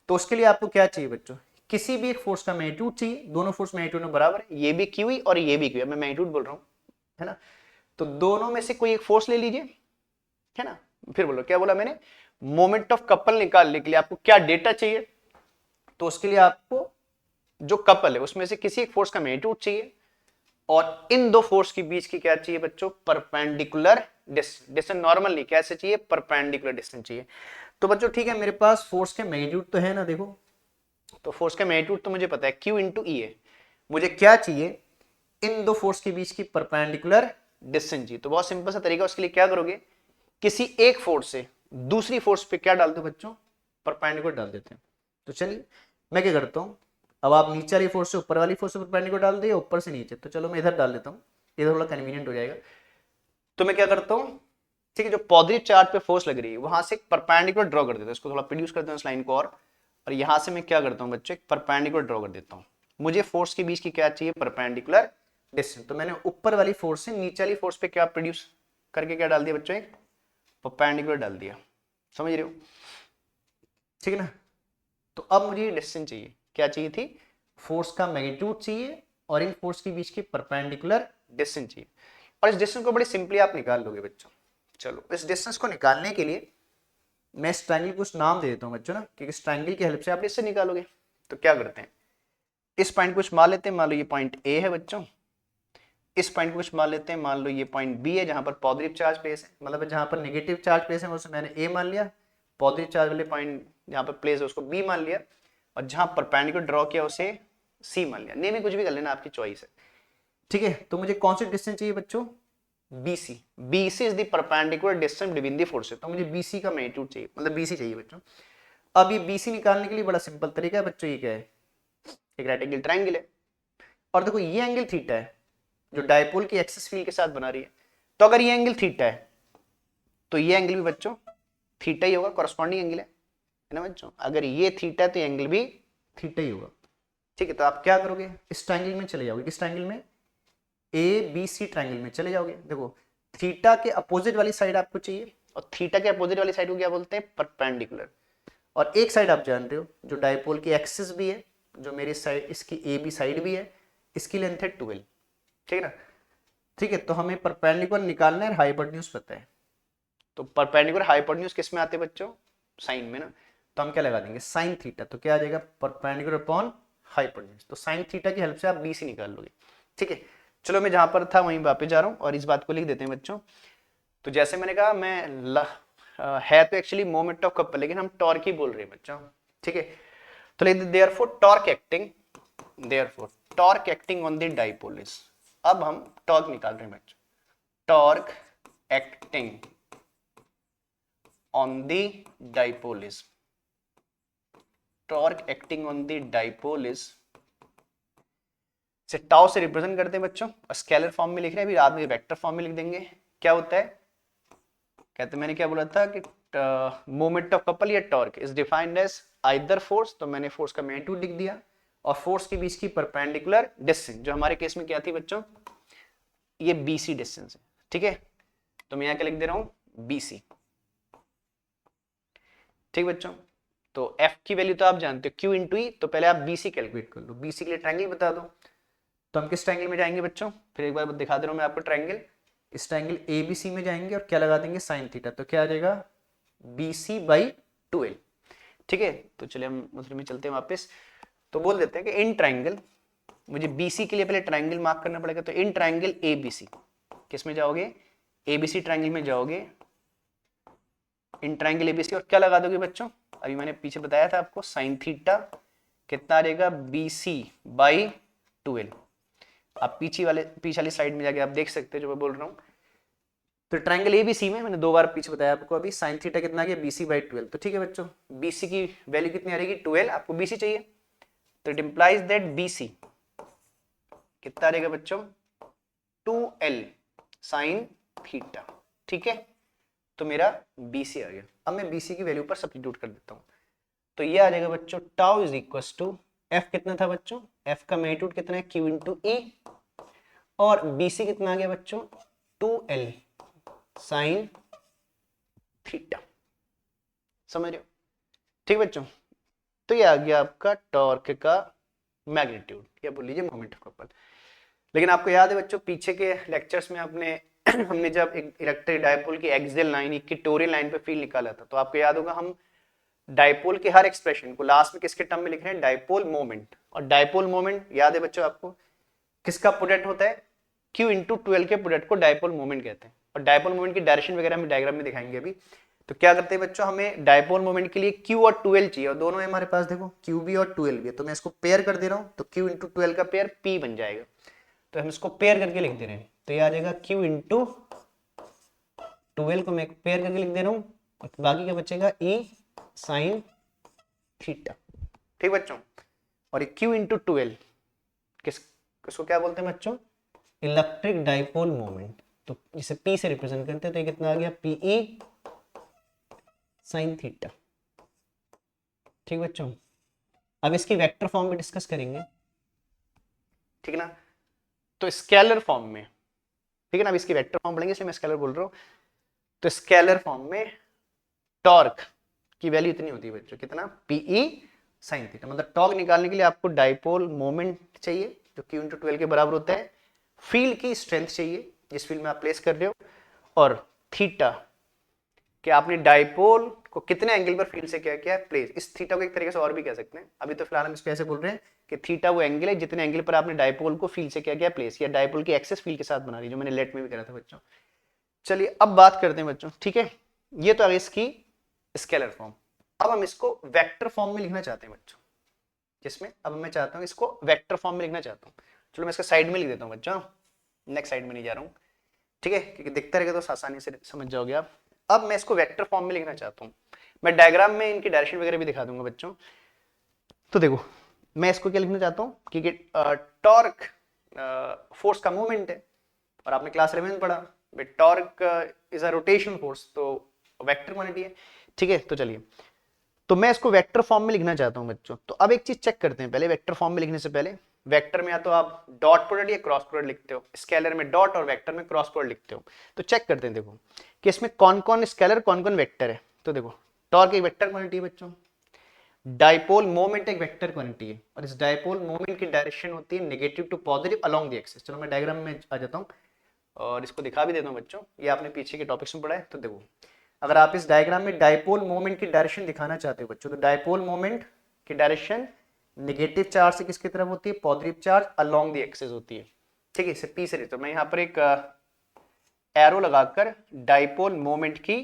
तो उसके लिए आपको क्या चाहिए बच्चों, किसी भी एक फोर्स का मैग्नीट्यूड चाहिए, दोनों फोर्स मैग्नीट्यूड में बराबर है, ये भी क्यू और ये भी क्यू, मैं मैग्नीट्यूड बोल रहा हूं है ना। तो दोनों में से कोई एक फोर्स ले लीजिए, है ना। फिर बोलो क्या बोला मैंने, मोमेंट ऑफ कपल निकालने के लिए आपको क्या डेटा चाहिए, तो उसके लिए आपको जो कपल है उसमें से किसी एक फोर्स का मैग्नीट्यूड चाहिए, और इन दो फोर्स के बीच की क्या चाहिए बच्चों, परपेंडिकुलर डिस्टेंस। नॉर्मल नहीं, कैसे चाहिए, परपेंडिकुलर डिस्टेंस चाहिए। तो बच्चों ठीक है, मेरे पास फोर्स के मैग्नीट्यूड तो है ना, देखो तो फोर्स का मैग्नीट्यूड तो मुझे पता है Q इंटू ई है। मुझे क्या चाहिए, इन दो फोर्स के बीच की परपेंडिकुलर डिस्टेंस चाहिए। तो बहुत सिंपल सा तरीका, उसके लिए क्या करोगे, किसी एक फोर्स से दूसरी फोर्स पे क्या डाल दो बच्चों, परपेंडिकुलर डाल देते हैं। तो चलिए मैं क्या करता हूं, अब आप नीचे वाली फोर्स से ऊपर वाली फोर्स से परपेंडिकुलर डाल दिए, ऊपर से नीचे, तो चलो मैं इधर डाल देता हूं, इधर थोड़ा कन्वीनियंट हो जाएगा। तो मैं क्या करता हूं, ठीक है, जो पॉजिटिव चार्ज पे फोर्स लग रही है वहां से एक परपेंडिकुलर ड्रॉ कर देता हूं, इसको थोड़ा प्रोड्यूस करते हैं इस लाइन को, और यहां से मैं क्या करता हूं बच्चों, एक परपेंडिकुलर ड्रॉ कर देता हूं। मुझे फोर्स के बीच की क्या चाहिए, परपेंडिकुलर डिस्टेंस। तो मैंने ऊपर वाली फोर्स से नीचे वाली फोर्स पे क्या प्रोड्यूस करके क्या डाल दिया बच्चों, एक परपेंडिकुलर डाल दिया। समझ रहे हो, ठीक है ना। तो अब मुझे डिस्टेंस चाहिए, क्या चाहिए थी, फोर्स का मैग्नीट्यूड चाहिए और इन फोर्स के बीच की परपेंडिकुलर डिस्टेंस चाहिए, और इस डिस्टेंस को बड़ी सिंपली आप निकाल लोगे बच्चों। चलो इस डिस्टेंस को निकालने के लिए मैं इस ट्रायंगल को कुछ नाम दे देता हूँ बच्चों ना, क्योंकि इस ट्रायंगल की हेल्प से आप इससे निकालोगे। तो क्या करते हैं, इस पॉइंट को कुछ मान लेते हैं, मान लो ये पॉइंट ए है बच्चों, इस पॉइंट को कुछ मान लेते हैं, मान लो ये पॉइंट बी है जहां पर पॉजिटिव चार्ज प्लेस है, मतलब जहां पर नेगेटिव चार्ज प्लेस है उसे मैंने ए मान लिया, पॉजिटिव चार्ज वाले पॉइंट जहां पर प्लेस है उसको बी मान लिया, और जहां परपेंडिकुलर ड्रॉ किया उसे सी मान लिया। नेम में कुछ भी कर लेना, आपकी चॉइस है, ठीक है। तो मुझे कौन सी डिस्टेंस चाहिए बच्चों, BC। BC is the perpendicular distance between the forces, तो मुझे BC का मैग्नीट्यूड चाहिए, मतलब BC चाहिए बच्चों। अब ये BC निकालने के लिए बड़ा सिंपल तरीका है बच्चों, ये क्या है, एक राइट एंगल ट्रायंगल है, और देखो ये एंगल थीटा है जो डायपोल की एक्सिस फील्ड के साथ बना रही है। तो अगर ये एंगल थीटा है तो ये एंगल भी बच्चों थीटा ही होगा, कॉरस्पॉन्डिंग एंगल है ना बच्चों। अगर ये थीटा है तो एंगल भी थीटा ही होगा, ठीक है। तो आप क्या करोगे, इस ट्रायंगल में चले जाओगे, किस ट्रायंगल में, ABC ट्रायंगल में चले जाओगे। देखो थीटा के अपोजिट वाली साइड आपको चाहिए, और थीटा के अपोजिट वाली साइड को क्या बोलते हैं, परपेंडिकुलर। और एक साइड आप जानते हो जो डायपोल की एक्सिस भी है, जो मेरी साइड इसकी AB साइड भी है, इसकी लेंथ है 12, ठीक है ना। ठीक है, तो हमें परपेंडिकुलर निकालना है, हाइपोटेन्यूज पता है। तो परपेंडिकुलर हाइपोटेन्यूज किस में आते हैं बच्चों, साइन में ना। तो हम क्या लगा देंगे, साइन थीटा, तो क्या आ जाएगा, परपेंडिकुलर अपॉन हाइपोटेन्यूज। तो साइन थीटा की हेल्प से आप BC निकाल लोगे, ठीक है। चलो मैं जहां पर था वहीं वापस जा रहा हूं, और इस बात को लिख देते हैं बच्चों। तो जैसे मैंने कहा है तो एक्चुअली मोमेंट ऑफ कपल, लेकिन हम टॉर्क ही बोल रहे हैं बच्चों, ठीक है। तो लिख दे therefore torque acting on the dipole is, अब हम टॉर्क निकाल रहे हैं बच्चों, torque acting on the dipole is, torque acting on the dipole is से टाउ से रिप्रेजेंट करते हैं बच्चों, स्केलर फॉर्म में लिख रहे हैं, अभी बाद में वेक्टर फॉर्म में लिख देंगे। क्या होता है, कहते मैंने क्या बोला था कि मोमेंट ऑफ कपल या torque is defined as either force, तो मैंने फोर्स का मैग्नीट्यूड लिख दिया, और फोर्स के बीच की परपेंडिकुलर डिस्टेंस, जो हमारे केस में क्या थी बच्चों, ये BC डिस्टेंस है, ठीक है। तो मैं यहाँ क्या लिख दे रहा हूं, BC, ठीक बच्चों। तो F की वैल्यू तो आप जानते हो, Q इंटू ई, तो पहले आप BC कैलकुलेट कर लो, BC के लिए ट्रायंगल बता दो। तो हम किस ट्रायंगल में जाएंगे बच्चों, फिर एक बार दिखा दे रहा हूं मैं आपको ट्रायंगल, इस ट्रायंगल ABC में जाएंगे और क्या लगा देंगे, साइन थीटा, तो क्या आ जाएगा, BC/12, ठीक है। तो चलिए हम दूसरे में चलते हैं वापस। तो बोल देते हैं कि इन ट्रायंगल, मुझे BC के लिए पहले ट्रायंगल मार्क करना पड़ेगा, तो इन ट्रायंगल ABC, किस में जाओगे, ABC ट्रायंगल में जाओगे, इन ट्रायंगल ABC, और क्या लगा दोगे बच्चों, अभी मैंने पीछे बताया था आपको, साइन थीटा कितना आ जाएगा, BC/12। आप पीछे वाली साइड में जाके आप देख सकते हो जो मैं बोल रहा हूँ। तो ट्रायंगल ABC में मैंने 2 बार पीछे बताया आपको, अभी साइन थीटा कितना आ गया, BC/12। तो ठीक है बच्चों, BC की वैल्यू कितनी आ रहेगी, 12, आपको BC चाहिए, तो इट इंप्लाइज दैट BC कितना आ रहेगा बच्चों, 2L साइन थीटा, ठीक है। तो मेरा BC आ गया। अब मैं BC की वैल्यू पर सब्स्टिट्यूट कर देता हूं, तो ये आ जाएगा बच्चों, tau is equal to, F कितना था बच्चों, F का मैग्नीट्यूड कितना है, Q इंटू E, और BC कितना आ गया बच्चों, 2L साइन थीटा, समझ रहे हो, ठीक बच्चों। तो ये आ गया आपका टॉर्क का मैग्नीट्यूड, या बोल लीजिए मोमेंट ऑफ कपल। लेकिन आपको याद है बच्चों, पीछे के लेक्चर्स में आपने हमने जब एक इलेक्ट्रिक डायपोल की एक्सियल लाइन, इक्वेटोरियल लाइन पे फील्ड निकाला था, तो आपको याद होगा हम डायपोल के हर एक्सप्रेशन को लास्ट में किसके टर्म में लिख रहे हैं, डायपोल मोमेंट। और डायपोल मोमेंट याद है बच्चों आपको, किसका प्रोडक्ट होता है, Q इंटू 12 के प्रोडक्ट को डायपोल मोमेंट कहते हैं। और डायपोल मोमेंट की डायरेक्शन वगैरह हम डायग्राम में दिखाएंगे अभी। तो क्या करते हैं बच्चों, हमें डायपोल मोमेंट के लिए Q और 12 चाहिए, और दोनों है हमारे पास, देखो Q भी और 12 भी है, तो मैं इसको पेयर कर दे रहा हूं, तो Q इंटू 12 का पेयर P बन जाएगा। तो हम इसको पेयर करके लिख दे रहे हैं, तो ये आ जाएगा Q इंटू 12 को मैं पेयर करके लिख दे रहा हूं, और बाकी क्या बचेगा, E साइन थीटा, ठीक बच्चों। और ये Q इंटू 12 किसको क्या बोलते हैं बच्चों, इलेक्ट्रिक डाइपोल मोमेंट। तो इसे P से रिप्रेजेंट करते हैं, तो ये कितना आ गया, PE साइन थीटा, ठीक बच्चों। अब इसकी वेक्टर फॉर्म में डिस्कस करेंगे, ठीक है ना। तो स्केलर फॉर्म में, ठीक है ना, अब इसकी वेक्टर फॉर्म पढ़ेंगे, इसलिए मैं स्केलर बोल रहा हूं। तो स्केलर फॉर्म में टॉर्क की वैल्यू इतनी होती है बच्चों, कितना, PE साइन थीटा। मतलब टॉर्क निकालने के लिए आपको डाइपोल मोमेंट चाहिए जो Q × 12 के बराबर होता है, फील्ड की स्ट्रेंथ चाहिए जिस फील्ड में आप प्लेस कर रहे हो, और थीटा कि आपने डाइपोल को कितने एंगल पर फील्ड से क्या किया प्लेस। इस थीटा को एक तरीके से और भी कह सकते हैं, अभी तो फिलहाल हम इसको ऐसे बोल रहे हैं कि थीटा वो एंगल है जितने एंगल पर आपने डाइपोल को फील्ड से क्या किया प्लेस, या डाइपोल की एक्सेस फील्ड के साथ बना रही, जो मैंने लेट में भी करा था बच्चों। चलिए अब बात करते हैं बच्चों, ठीक है, ये तो आ गई इसकी स्केलर फॉर्म। अब हम इसको वेक्टर फॉर्म में लिखना चाहते हैं बच्चों, जिसमें अब मैं चाहता हूँ इसको वेक्टर फॉर्म में लिखना चाहता हूँ। चलो मैं इसका साइड में लिख देता हूँ बच्चों, नेक्स्ट साइड में नहीं जा रहा हूँ, ठीक है, क्योंकि दिखता रहेगा तो आसानी से समझ जाओगे आप। अब मैं इसको वेक्टर फॉर्म में लिखना चाहता हूँ, मैं डायग्राम में इनकी डायरेक्शन वगैरह भी दिखा दूंगा बच्चों। तो देखो मैं इसको क्या लिखना चाहता हूँ कि टॉर्क फोर्स का मूवमेंट है, और आपने क्लास 11 पढ़ा torque is a rotation force, तो वेक्टर क्वांटिटी है, ठीक है। तो चलिए, तो मैं इसको वेक्टर फॉर्म में लिखना चाहता हूं बच्चों। तो अब एक चीज चेक करते हैं पहले, वेक्टर फॉर्म में लिखने से पहले, वेक्टर में या तो आप डॉट प्रोडक्ट या क्रॉस प्रोडक्ट लिखते हो, स्केलर में डॉट और वेक्टर में क्रॉस प्रोडक्ट लिखते हो। तो चेक करते हैं देखो कि इसमें कौन कौन स्केलर कौन कौन वेक्टर है। तो देखो टॉर्क एक वेक्टर क्वांटिटी है बच्चों, डाइपोल मोमेंट एक वेक्टर क्वांटिटी है, और इस डाइपोल मोमेंट की डायरेक्शन होती है negative to positive along the axis. चलो मैं डायग्राम में आ जाता हूँ और इसको दिखा भी देता हूँ बच्चों, ये आपने पीछे के टॉपिक्स में पढ़ा है। तो देखो अगर आप इस डायग्राम में डाइपोल मोमेंट की डायरेक्शन दिखाना चाहते हो बच्चों, तो डाइपोल मोमेंट की डायरेक्शन नेगेटिव चार्ज से किसकी तरफ होती है, positive charge along the axis होती है, ठीक है। इसे पी से तो मैं यहाँ पर एक एरो लगाकर डाइपोल मोमेंट की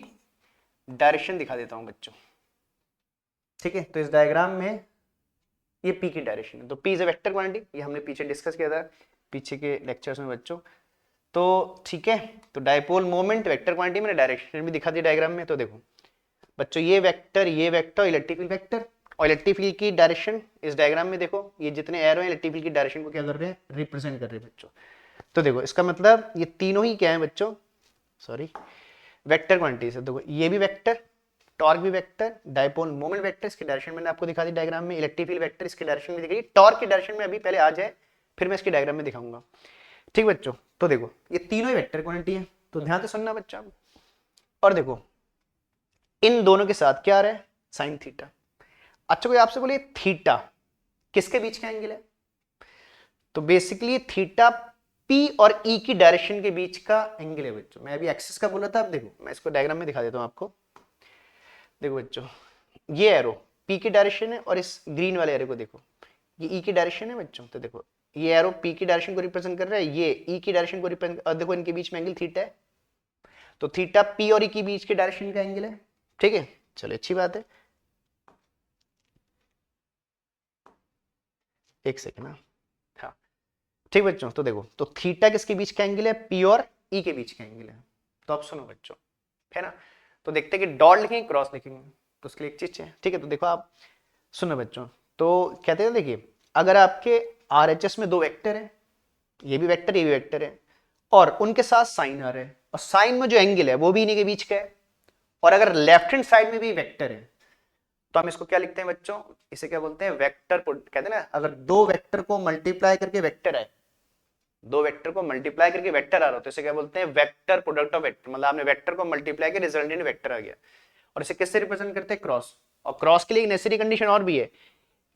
डायरेक्शन दिखा देता हूँ बच्चों, ठीक है। तो इस डायग्राम में ये पी की डायरेक्शन है, तो P is a vector quantity, ये हमने पीछे डिस्कस किया था पीछे के लेक्चर्स में बच्चों। तो ठीक है, तो डाइपोल मोमेंट वेक्टर क्वांटिटी, मैंने डायरेक्शन भी दिखा दी डायग्राम में। तो देखो बच्चों ये वेक्टर इलेक्ट्रिक फील्ड वेक्टर, और इलेक्ट्रिक फील्ड की डायरेक्शन इस डायग्राम में देखो, ये जितने एरो हैं इलेक्ट्रिक फील्ड की डायरेक्शन को क्या कर रहे हैं, रिप्रेजेंट कर रहे हैं बच्चों। तो देखो इसका मतलब ये तीनों ही क्या है बच्चों, सॉरी, वेक्टर क्वांटिटीज है। देखो ये भी वेक्टर, टॉर्क भी वेक्टर, डाइपोल मोमेंट वेक्टर, इसकी डायरेक्शन मैंने आपको दिखा दी डायग्राम में, इलेक्ट्रिक फील्ड वेक्टर, इसकी डायरेक्शन भी दिखाई, टॉर्क की डायरेक्शन में अभी पहले आ जाए फिर मैं इसकी डायग्राम में दिखाऊंगा, ठीक बच्चों। तो देखो ये तीनों ही वेक्टर क्वांटिटी है, तो ध्यान से सुनना बच्चा। और देखो इन दोनों के साथ क्या आ रहा है, साइन थीटा। अच्छा कोई आपसे बोले थीटा किसके बीच का एंगल है, तो बेसिकली थीटा पी और ई की डायरेक्शन के बीच का एंगल है बच्चों। मैं अभी एक्सिस का बोला था, अब देखो मैं इसको डायग्राम में दिखा देता हूं आपको। देखो बच्चों ये एरो पी की डायरेक्शन है, और इस ग्रीन वाले एरो को देखो, ये ई की डायरेक्शन है बच्चों। तो देखो ये एरो पी की डायरेक्शन को रिप्रेजेंट कर रहा है, ये ई की डायरेक्शन को रिप्रेजेंट, और देखो इनके बीच में एंगल थीटा है, तो थीटा पी और ई के बीच के डायरेक्शन का एंगल है, ठीक है। चलो अच्छी बात है, एक सेकेंड, हाँ ठीक बच्चों। तो देखो तो थीटा किसके बीच का एंगल है, पी और ई के बीच का एंगल है। तो आप सुनो बच्चों, है ना, तो देखते हैं कि डॉट लिखेंगे क्रॉस लिखेंगे, तो उसके लिए एक चीज है, ठीक है। तो देखो आप सुनो बच्चों, तो कहते हैं देखिए अगर आपके आरएचएस में दो वेक्टर है, ये भी वेक्टर ये भी वेक्टर है, और उनके साथ साइन आ रहे हैं, और साइन में जो एंगल है वो भी इन्हीं के बीच का है, और अगर लेफ्ट हैंड साइड में भी वेक्टर है, तो हम इसको क्या लिखते हैं बच्चों, इसे क्या बोलते हैं, वेक्टर कहते हैं ना। अगर दो वेक्टर को मल्टीप्लाई करके वेक्टर है, दो वेक्टर को मल्टीप्लाई करके वेक्टर आ रहा हो, तो इसे क्या बोलते हैं, वेक्टर प्रोडक्ट ऑफ वेक्टर। मतलब आपने वेक्टर को मल्टीप्लाई किया रिजल्टेंट वेक्टर आ गया, और इसे किससे रिप्रेजेंट करते हैं, क्रॉस। और क्रॉस के लिए एक नेसेसरी कंडीशन और भी है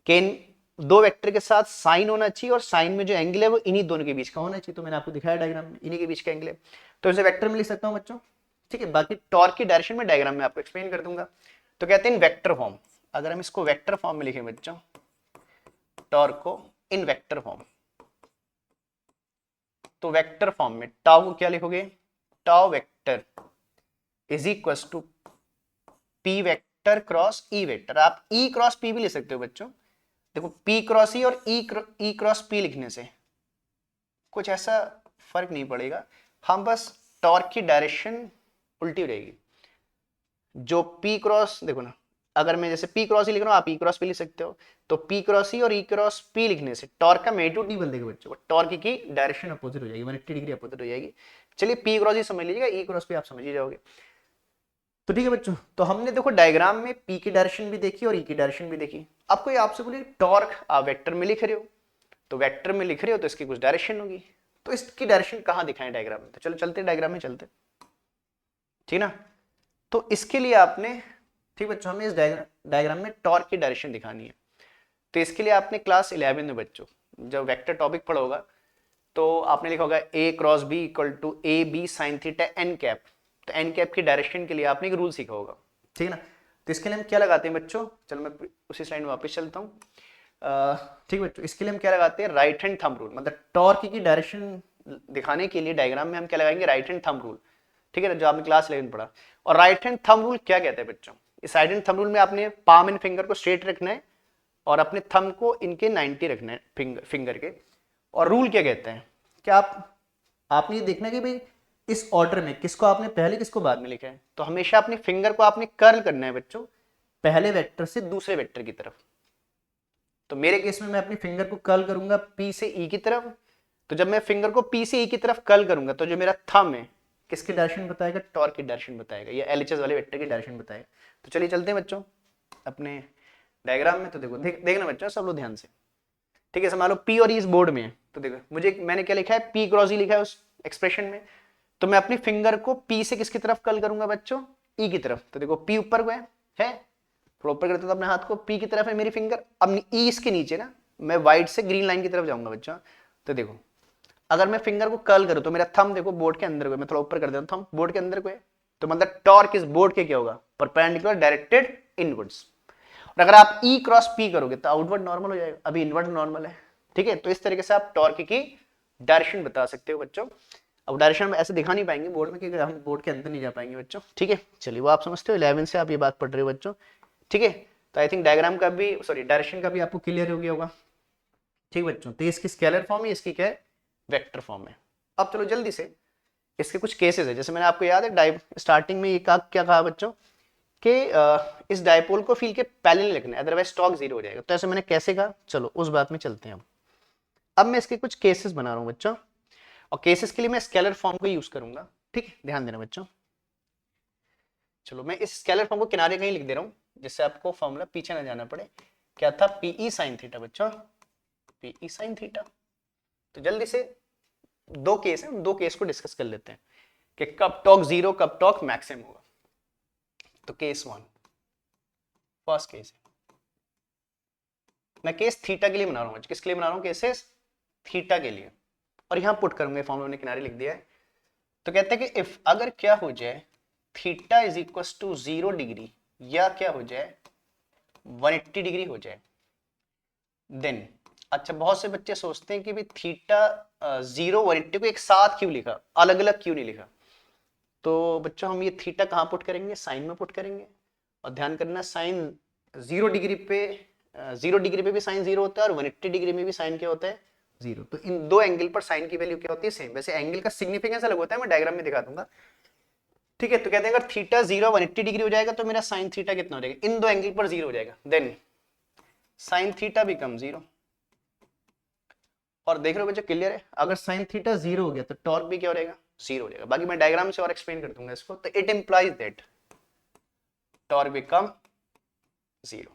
कि इन दो वेक्टर के साथ साइन होना चाहिए, और साइन में जो एंगल है वो इन्हीं दोनों के बीच का होना चाहिए। तो मैंने आपको दिखाया डायग्राम में, इन्हीं के बीच का एंगल है, तो इसे वेक्टर में लिख सकता हूं बच्चों, ठीक है। बाकी टॉर्क की डायरेक्शन में डायग्राम में आपको एक्सप्लेन कर दूंगा। तो कहते हैं वेक्टर फॉर्म, अगर हम इसको वेक्टर फॉर्म में लिखें बच्चों, टॉर्क को इन वेक्टर फॉर्म, तो वेक्टर फॉर्म में टाउ को क्या लिखोगे, tau vector is equal to p vector cross E vector. आप ई क्रॉस पी भी ले सकते हो बच्चों। देखो पी क्रॉस ई और ई क्रॉस पी लिखने से कुछ ऐसा फर्क नहीं पड़ेगा, हम बस टॉर्क की डायरेक्शन उल्टी रहेगी। जो पी क्रॉस देखो ना, अगर मैं जैसे पी क्रॉस ही लिख रहा हूं, आप ई क्रॉस पी लिख सकते हो, तो पी क्रॉस ई और ई क्रॉस पी लिखने से टॉर्क का मैग्नीट्यूड नहीं बदलेगा बच्चों, टॉर्क की डायरेक्शन अपोजिट हो जाएगी, 180 डिग्री अपोजिट हो जाएगी। चलिए पी क्रॉस ही समझ लीजिएगा, ई क्रॉस पी आप समझ ही जाओगे। तो ठीक है बच्चों, तो हमने देखो डायग्राम में पी की डायरेक्शन भी देखी और ई की डायरेक्शन भी देखी। अब कोई आपसे बोले टॉर्क आप वेक्टर में लिख रहे हो, तो वेक्टर में लिख रहे हो तो इसकी कुछ डायरेक्शन होगी, तो इसकी डायरेक्शन कहां दिखाएं डायग्राम में, तो चलो चलते डायग्राम में चलते, ठीक ना। तो इसके लिए आपने, ठीक बच्चों, हमें इस डायग्राम में टॉर्क की डायरेक्शन दिखानी है। तो इसके लिए आपने क्लास 11 में बच्चों जब वेक्टर टॉपिक पढ़ा होगा तो आपने लिखा होगा a cross b equal to a b sine theta n cap. तो एन कैप की डायरेक्शन के लिए आपने एक रूल सीखा होगा, ठीक है ना। तो इसके लिए हम क्या लगाते हैं बच्चों, चलो मैं उसी स्लाइड में वापस चलता हूँ। ठीक है बच्चों, इसके लिए हम क्या लगाते हैं, राइट हैंड थंब रूल। मतलब टॉर्क की डायरेक्शन दिखाने के लिए डायग्राम में हम क्या लगाएंगे, राइट हैंड थंब रूल, ठीक है ना, जो आपने क्लास 11 पढ़ा। और राइट हैंड थंब रूल क्या कहते हैं बच्चों, इस राइट हैंड थंब रूल में आपने पाम एंड फिंगर को स्ट्रेट रखना है और अपने थंब को इनके 90 रखना है फिंगर के। और रूल क्या कहते हैं कि आपने ये देखना है कि भाई इस ऑर्डर में किसको आपने पहले किसको बाद में लिखा है। तो हमेशा अपने फिंगर को आपने कर्ल करना है बच्चों पहले वेक्टर से दूसरे वेक्टर की तरफ। तो मेरे केस में मैं अपनी फिंगर को कर्ल करूंगा पी से ई की तरफ। तो जब मैं फिंगर को पी से ई की तरफ कर्ल करूंगा तो जो मेरा थंब है किसकी डायरेक्शन बताएगा, टॉर्क की डायरेक्शन बताएगा, या एलएचएस वाले वेक्टर की डायरेक्शन बताएगा। तो चलिए चलते हैं बच्चों अपने डायग्राम में। तो देखो देखना बच्चों सब लोग ध्यान से, ठीक है। मान लो पी और ई इस बोर्ड में है, तो देखो मैंने क्या लिखा है, पी क्रॉस ई लिखा है उस एक्सप्रेशन में। तो मैं अपनी फिंगर को पी से किसकी तरफ कर्ल करूंगा बच्चों, ई की तरफ। तो देखो पी ऊपर को है थोड़ा ऊपर करते तो अपने हाथ को, पी की तरफ है मेरी फिंगर, अब ई इसके नीचे ना, मैं व्हाइट से ग्रीन लाइन की तरफ जाऊंगा बच्चों। तो देखो अगर मैं फिंगर को कर्ल करूं तो मेरा थंब देखो बोर्ड के अंदर को है, मैं थोड़ा ऊपर कर देता हूं, थंब बोर्ड के अंदर को है। तो मतलब टॉर्क इस बोर्ड के क्या होगा, परपेंडिकुलर डायरेक्टेड इनवर्ड्स। और अगर आप ई क्रॉस पी करोगे तो आउटवर्ड नॉर्मल हो जाएगा, अभी इनवर्ड नॉर्मल है, ठीक है। तो इस तरीके से आप टॉर्क की डायरेक्शन बता सकते हो बच्चों। अब डायरेक्शन में ऐसे दिखा नहीं पाएंगे बोर्ड में क्योंकि हम बोर्ड के अंदर नहीं जा पाएंगे बच्चों, ठीक है। चलिए वो आप समझते हो, 11 से आप ये बात पढ़ रहे हो बच्चों, ठीक है। तो आई थिंक डायग्राम का भी डायरेक्शन का भी आपको क्लियर हो गया होगा, ठीक बच्चों। तो इसकी स्केलर फॉर्म है, इसकी क्या है, वेक्टर फॉर्म है। अब चलो जल्दी से इसके कुछ केसेस है, जैसे मैंने आपको याद है स्टार्टिंग में ये क्या कहा बच्चों कि इस डायपोल को फील्ड के पैरेलल लिखना है अदरवाइज टॉर्क जीरो हो जाएगा। तो ऐसे मैंने कैसे कहा, चलो उस बात में चलते हैं। अब मैं इसके कुछ केसेस बना रहा हूं बच्चों, और केसेस के लिए मैं स्केलर फॉर्म को यूज करूंगा, ठीक है, ध्यान देना बच्चों। चलो मैं इस स्केलर फॉर्म को किनारे कहीं लिख दे रहा हूं जिससे आपको फॉर्मूला पीछे ना जाना पड़े। क्या था, पीई साइन थीटा बच्चों, पीई साइन थीटा। तो जल्दी से दो केस है, दो केस को डिस्कस कर लेते हैं कि कब टॉर्क जीरो कब टॉर्क मैक्सिमम होगा। तो केस वन, फर्स्ट केस है, मैं केस थीटा के लिए बना रहा हूं, किसके लिए बना रहा हूं, केसेस थीटा के लिए। और यहां पुट करूंगा, फॉर्मूला ने किनारे लिख दिया है। तो कहते हैं कि इफ अगर क्या हो जाए theta is equal to 0 degree या क्या हो जाए 180 डिग्री हो जाए, देन अच्छा बहुत से बच्चे सोचते हैं कि भाई थीटा 0 180 को एक साथ क्यों लिखा, अलग अलग क्यों नहीं लिखा। तो बच्चों हम ये थीटा कहां पुट करेंगे, साइन में पुट करेंगे। और ध्यान करना साइन 0 डिग्री पे 0 डिग्री पे भी साइन 0 होता है और 180 डिग्री में भी साइन क्या होता है, 0। तो इन दो एंगल पर साइन की वैल्यू क्या होती है, सेम। वैसे एंगल का सिग्निफिकेंस अलग होता है, मैं डायग्राम में दिखा दूंगा, ठीक है। तो कहते हैं अगर थीटा 0 180 डिग्री हो जाएगा तो मेरा साइन थीटा कितना हो जाएगा, इन दो एंगल पर 0 हो जाएगा, देन साइन थीटा बिकम 0। और देख रहे हो बच्चों क्लियर है, अगर साइन थीटा 0 हो गया तो टॉर्क भी क्या हो जाएगा, 0 हो जाएगा। बाकी मैं डायग्राम से और एक्सप्लेन कर दूंगा इसको। तो it implies that torque become 0।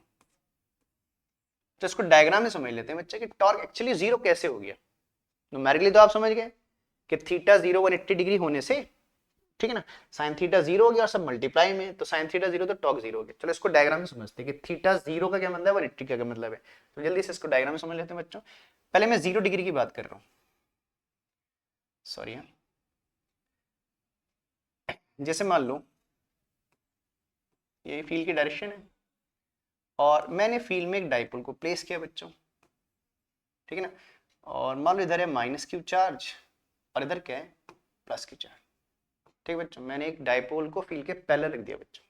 तो इसको डायग्राम में समझ लेते हैं बच्चे कि टॉर्क एक्चुअली 0 कैसे हो गया। न्यूमेरिकली तो आप समझ गए कि थीटा 0 180 डिग्री होने से, ठीक है ना, साइन थीटा 0 हो गया और सब मल्टीप्लाई में, तो साइन थीटा 0 तो टॉर्क 0 हो गया। चलो इसको डायग्राम में समझते हैं कि थीटा 0 का क्या मतलब है, 180 का क्या मतलब है। तो जल्दी से इसको डायग्राम में समझ लेते हैं बच्चों। पहले मैं 0 डिग्री की बात कर रहा हूं, सॉरी, जैसे मान लो ये फील्ड की डायरेक्शन है और मैंने फील्ड में एक डाइपोल को प्लेस किया बच्चों, ठीक है ना। और मान लो इधर है माइनस क्यू चार्ज और इधर क्या है, प्लस क्यू चार्ज, ठीक है बच्चों। मैंने एक डाइपोल को फील्ड के पैरेलल रख दिया बच्चों,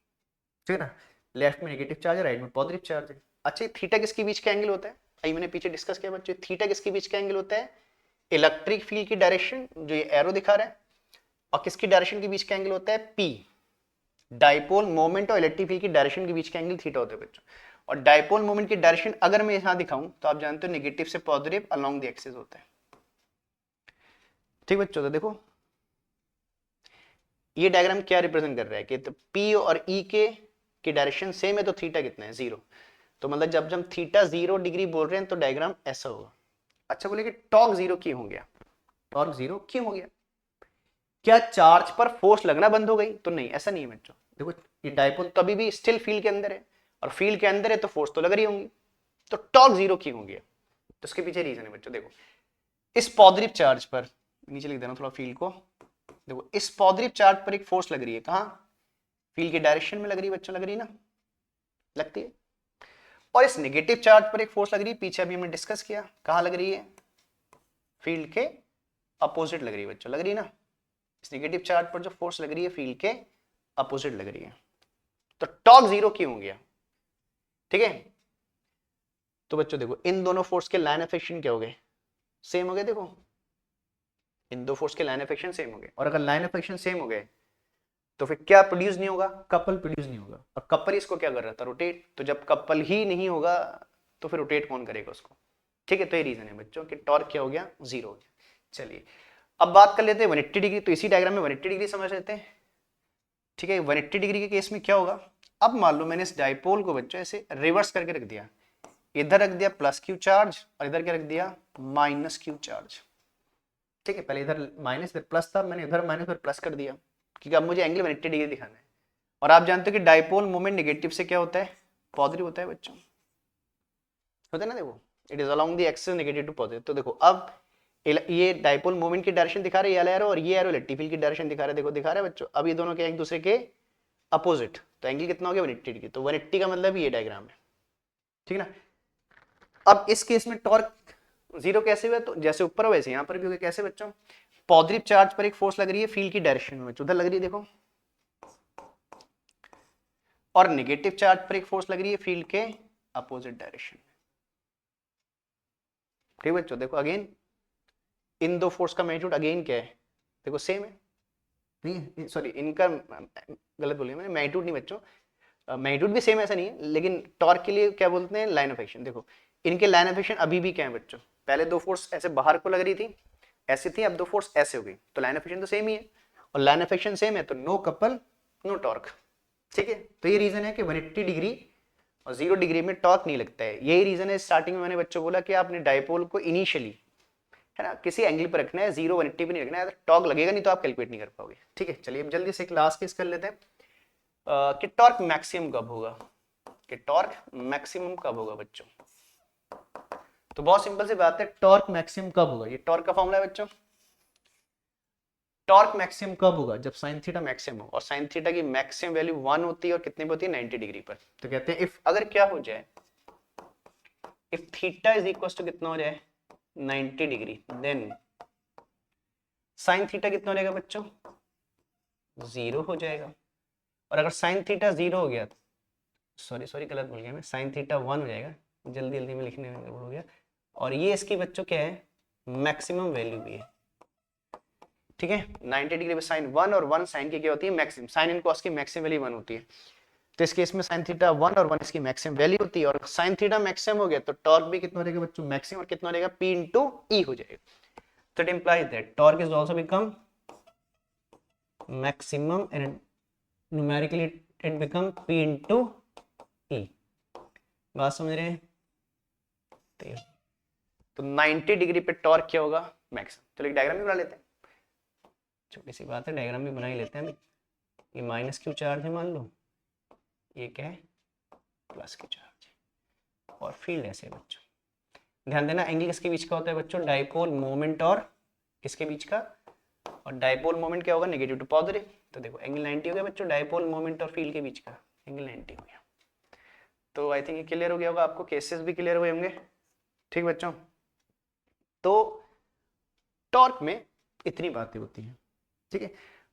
ठीक है ना। लेफ्ट में नेगेटिव चार्ज है, राइट में पॉजिटिव चार्ज है। अच्छा थीटा किसके बीच का एंगल होता है, अभी मैंने पीछे डिस्कस किया बच्चों, थीटा किसके बीच का एंगल होता है, इलेक्ट्रिक फील्ड की डायरेक्शन जो ये एरो दिखा रहा है, और किसकी डायरेक्शन के बीच का एंगल होता है, पी, डाइपोल मोमेंट और इलेक्ट्रिक फील्ड की डायरेक्शन के बीच का एंगल थीटा होता है बच्चों। और डाइपोल मोमेंट की डायरेक्शन अगर मैं यहां दिखाऊं तो आप जानते हो नेगेटिव से पॉजिटिव अलोंग द एक्सिस होता है, ठीक बच्चों। तो देखो ये डायग्राम क्या रिप्रेजेंट कर रहा है कि तो P और E की डायरेक्शन सेम है तो थीटा कितना है, 0। तो मतलब जब हम थीटा 0 डिग्री बोल रहे हैं तो डायग्राम ऐसा होगा। अच्छा बोले कि टॉर्क 0 क्यों हो गया, टॉर्क 0 क्यों हो गया, क्या चार्ज पर फोर्स लगना बंद हो गई, तो नहीं, ऐसा नहीं है बच्चों। देखो ये डाइपोल तभी भी स्टिल फील्ड के अंदर है और फील्ड के अंदर है तो फोर्स तो लग रही होंगी, तो टॉर्क जीरो क्यों हो गया? तो उसके पीछे रीजन है बच्चों। देखो इस पॉजिटिव चार्ज पर, नीचे लिख देना थोड़ा फील्ड को, देखो इस पॉजिटिव चार्ज पर एक फोर्स लग रही है, कहां? फील्ड के डायरेक्शन में लग रही है बच्चों, लग रही है ना, लगती है। और इस नेगेटिव चार्ज पर एक फोर्स लग रही है, पीछे अभी हमने डिस्कस किया, कहां लग रही है? फील्ड के अपोजिट लग रही है बच्चों, लग रही है ना। इस नेगेटिव चार्ज पर जो फोर्स लग रही है फील्ड के अपोजिट लग रही है। तो टॉर्क जीरो क्यों हो गया? ठीक है, तो बच्चों देखो इन दोनों फोर्स के लाइन ऑफ एक्शन क्या हो गए? सेम हो गए। देखो इन दो फोर्स के लाइन ऑफ एक्शन सेम हो गए, और अगर लाइन ऑफ एक्शन सेम हो गए तो फिर क्या प्रोड्यूस नहीं होगा? कपल प्रोड्यूस नहीं होगा। और कपल इसको क्या कर रहा था? रोटेट। तो जब कपल ही नहीं होगा तो फिर रोटेट कौन करेगा उसको? ठीक है, तो ये रीजन है बच्चों कि टॉर्क क्या हो गया? जीरो हो गया। चलिए अब बात कर लेते हैं 180 डिग्री। तो इसी डायग्राम में 180 डिग्री समझ लेते हैं। ठीक है, 180 डिग्री के केस में क्या होगा? अब मान लो मैंने इस डाइपोल को बच्चों ऐसे रिवर्स करके रख दिया, इधर रख दिया प्लस क्यू चार्ज और इधर क्या रख दिया? Minus q charge. ठीक है, पहले इधर माइनस इधर प्लस था, मैंने इधर माइनस इधर प्लस कर दिया क्योंकि अब मुझे एंगल 180 डिग्री दिखाना है। और आप जानते हो कि डाइपोल मोमेंट नेगेटिव से क्या होता है? पॉजिटिव होता है बच्चों, होता है ना। देखो it is along the axis negative to positive. तो देखो अब ये डाइपोल मोमेंट की डायरेक्शन दिखा रहा है ये एरो, और ये एरो इलेक्ट्रिक फील्ड की डायरेक्शन दिखा रहा है। देखो दिखा रहा है बच्चों, अब ये दोनों क्या एक दूसरे के अपोजिट, तो एंगल कितना हो गया? 180 डिग्री। तो 180 का मतलब ये डायग्राम है, ठीक है ना। अब इस केस में टॉर्क जीरो कैसे हुआ? तो जैसे ऊपर हो वैसे यहां पर भी हो गया। कैसे बच्चों? पॉजिटिव चार्ज पर एक फोर्स लग रही है फील्ड की डायरेक्शन में, उधर लग रही है देखो, और नेगेटिव चार्ज पर एक फोर्स लग रही है फील्ड के अपोजिट डायरेक्शन में। ठीक बच्चों, देखो अगेन इन दो फोर्स का मैग्नीट्यूड अगेन क्या है? देखो सेम है, नहीं सॉरी इनका गलत बोलिए मैंने, मैग्नीट्यूड नहीं बच्चों, मैग्नीट्यूड भी सेम ऐसा नहीं है, लेकिन टॉर्क के लिए क्या बोलते हैं? Line of action. देखो इनके लाइन ऑफ एक्शन अभी भी क्या है बच्चों? पहले दो फोर्स ऐसे बाहर को लग रही थी, ऐसी थी, अब दो फोर्स ऐसे हो गई, तो लाइन ऑफ एक्शन तो सेम ही है, और लाइन ऑफ एक्शन सेम है तो नो कपल नो टॉर्क। ठीक है, तो ये रीजन है कि 180 डिग्री और 0 डिग्री में टॉर्क नहीं लगता है। यही रीजन है स्टार्टिंग में मैंने बच्चों बोला कि आपने डाइपोल को इनिशियली है ना किसी एंगल पर रखना है, 0 180 पे नहीं रखना है, टॉर्क लगेगा नहीं तो आप कैलकुलेट नहीं कर पाओगे। ठीक है, चलिए अब जल्दी से एक लास्ट केस कर लेते हैं कि टॉर्क मैक्सिमम कब होगा? कि टॉर्क मैक्सिमम कब होगा बच्चों? तो बहुत सिंपल सी बात है, टॉर्क मैक्सिमम कब होगा? ये टॉर्क का फॉर्मूला है बच्चों। टॉर्क मैक्सिमम कब होगा? जब साइन थीटा मैक्सिमम हो, और साइन थीटा की मैक्सिमम वैल्यू 1 होती है और कितने पे होती है? 90 डिग्री पर। तो कहते हैं इफ अगर क्या हो जाए, if theta is equal to कितना हो जाए? 90 डिग्री, देन साइन थीटा कितना हो जाएगा बच्चों? 0 हो जाएगा। और अगर साइन थीटा 0 हो गया, सॉरी गलत बोल गया मैं, साइन थीटा 1 हो जाएगा, जल्दी जल्दी में लिखने में गड़बड़ हो गया। और ये इसकी बच्चों क्या है? मैक्सिमम वैल्यू भी है। ठीक है, 90 डिग्री पे साइन 1 और 1 साइन की क्या होती है? मैक्सिमम। साइन इन कॉस की मैक्सिमम वैल्यू 1 होती है, तो इस केस में साइन थीटा 1 और 1 इसकी मैक्सिमम वैल्यू होती है। और साइन थीटा मैक्सिमम हो गया तो टॉर्क भी कितना हो जाएगा बच्चों? मैक्सिमम। और कितना हो जाएगा? P into E हो जाएगा। तो it implies that torque is also become maximum and numerically it become P into E। बात समझ रहे हैं? तो 90 डिग्री पे टॉर्क क्या होगा? मैक्सिमम। चलो एक डायग्राम भी बना लेते हैं, छोटी सी बात है, डायग्राम भी बना ही लेते हैं अभी। ये माइनस क्यू चार्ज है मान लो, ये क्या है? प्लस क्यू चार्ज है, और फील्ड ऐसे है बच्चों। ध्यान देना एंगल किसके बीच का होता है बच्चों? डाइपोल मोमेंट और किसके बीच का? और डाइपोल मोमेंट क्या होगा? Negative to positive. तो देखो एंगल 90 हो गया बच्चों, डाइपोल मोमेंट और फील्ड के बीच का एंगल 90 हो गया। तो आई थिंक ये क्लियर हो गया होगा आपको, केसेस भी क्लियर हुए होंगे। ठीक बच्चों, तो टॉर्क में इतनी बातें होती हैं। ठीक है,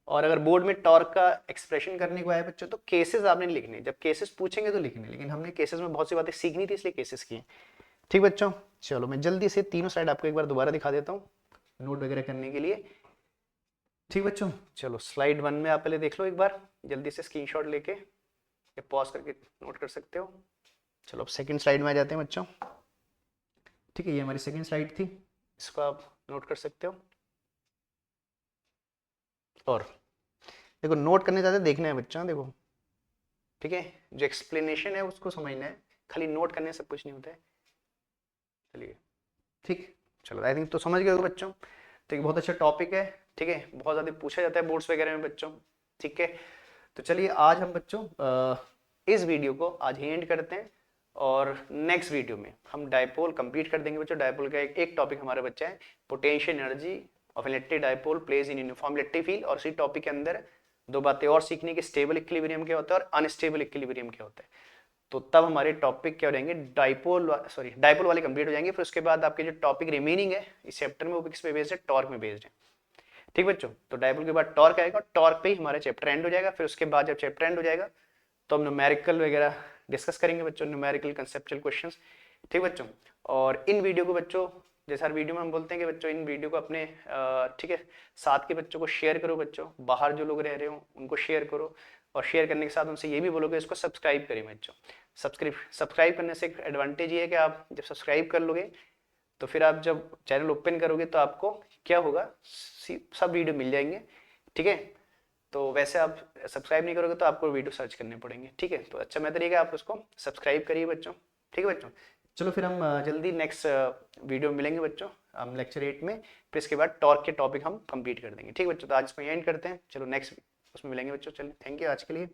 और अगर बोर्ड में टॉर्क का एक्सप्रेशन करने को आया बच्चों तो केसेस आपने लिखने, जब केसेस पूछेंगे तो लिखने, लेकिन हमने केसेस में बहुत सी बातें सीखनी थी इसलिए केसेस किए। ठीक बच्चों, चलो मैं जल्दी से तीनों स्लाइड आपको एक बार दोबारा दिखा देता हूँ नोट वगैरह करने के लिए। ठीक बच्चों, चलो स्लाइड 1 में आप पहले देख लो एक बार जल्दी से, स्क्रीनशॉट लेके या पॉज करके नोट कर सकते हो। चलो अब सेकंड स्लाइड में आ जाते हैं बच्चों। ठीक है, ये हमारी सेकंड स्लाइड थी, इसको आप नोट कर सकते हो। और देखो नोट करने जाते देखना है बच्चा, देखो ठीक है, जो एक्सप्लेनेशन है उसको समझना है, खाली नोट करने सब कुछ नहीं होता है। चलिए ठीक, चलो आई थिंक तो समझ गए हो बच्चों। तो एक बहुत अच्छा टॉपिक है, ठीक है, बहुत ज़्यादा पूछा जाता है बोर्ड्स वगैरह में बच्चों। ठीक है, तो चलिए आज हम बच्चों इस वीडियो को आज ही एंड करते हैं, और नेक्स्ट वीडियो में हम डायपोल कंप्लीट कर देंगे बच्चों। डायपोल का एक टॉपिक हमारा बच्चा है potential energy of electric dipole placed in uniform electric field, और इसी टॉपिक के अंदर दो बातें और सीखने की, स्टेबल इक्विलिब्रियम क्या होता है और अनस्टेबल इक्विलिब्रियम क्या होता है। तो तब हमारे टॉपिक क्या हो जाएंगे, डायपोल वाले कंप्लीट हो जाएंगे। फिर उसके बाद आपके जो टॉपिक रिमेनिंग है इस चैप्टर में वो किस पे बेस्ड है, टॉर्क में बेस्ड है। ठीक बच्चों, तो डायपोल के बाद टॉर्क आएगा, टॉर्क पे ही हमारा चैप्टर एंड हो जाएगा। फिर उसके बाद जब चैप्टर एंड हो जाएगा तो हम न्यूमेरिकल वगैरह डिस्कस करेंगे बच्चों, न्यूमेरिकल कंसेप्चुअल क्वेश्चंस। ठीक बच्चों, और इन वीडियो को बच्चों, जैसे हर वीडियो में हम बोलते हैं कि बच्चों इन वीडियो को अपने ठीक है साथ के बच्चों को शेयर करो बच्चों, बाहर जो लोग रह रहे हो उनको शेयर करो, और शेयर करने के साथ उनसे ये भी बोलोगे इसको सब्सक्राइब करें बच्चों। सब्सक्राइब करने से एक एडवांटेज ये है कि आप जब सब्सक्राइब कर लोगे तो फिर आप जब चैनल ओपन करोगे तो आपको क्या होगा, सब वीडियो मिल जाएंगे। ठीक है, तो वैसे आप सब्सक्राइब नहीं करोगे तो आपको वीडियो सर्च करने पड़ेंगे। ठीक है, तो अच्छा मेथड ये है कि आप उसको सब्सक्राइब करिए बच्चों। ठीक है बच्चों, चलो फिर हम जल्दी नेक्स्ट वीडियो में मिलेंगे बच्चों, हम लेक्चर 8 में। फिर इसके बाद टॉर्क के टॉपिक हम कंप्लीट कर देंगे। ठीक है बच्चों, तो आज इसको एंड करते हैं, चलो नेक्स्ट उसमें मिलेंगे बच्चों। चलिए, थैंक यू आज के लिए।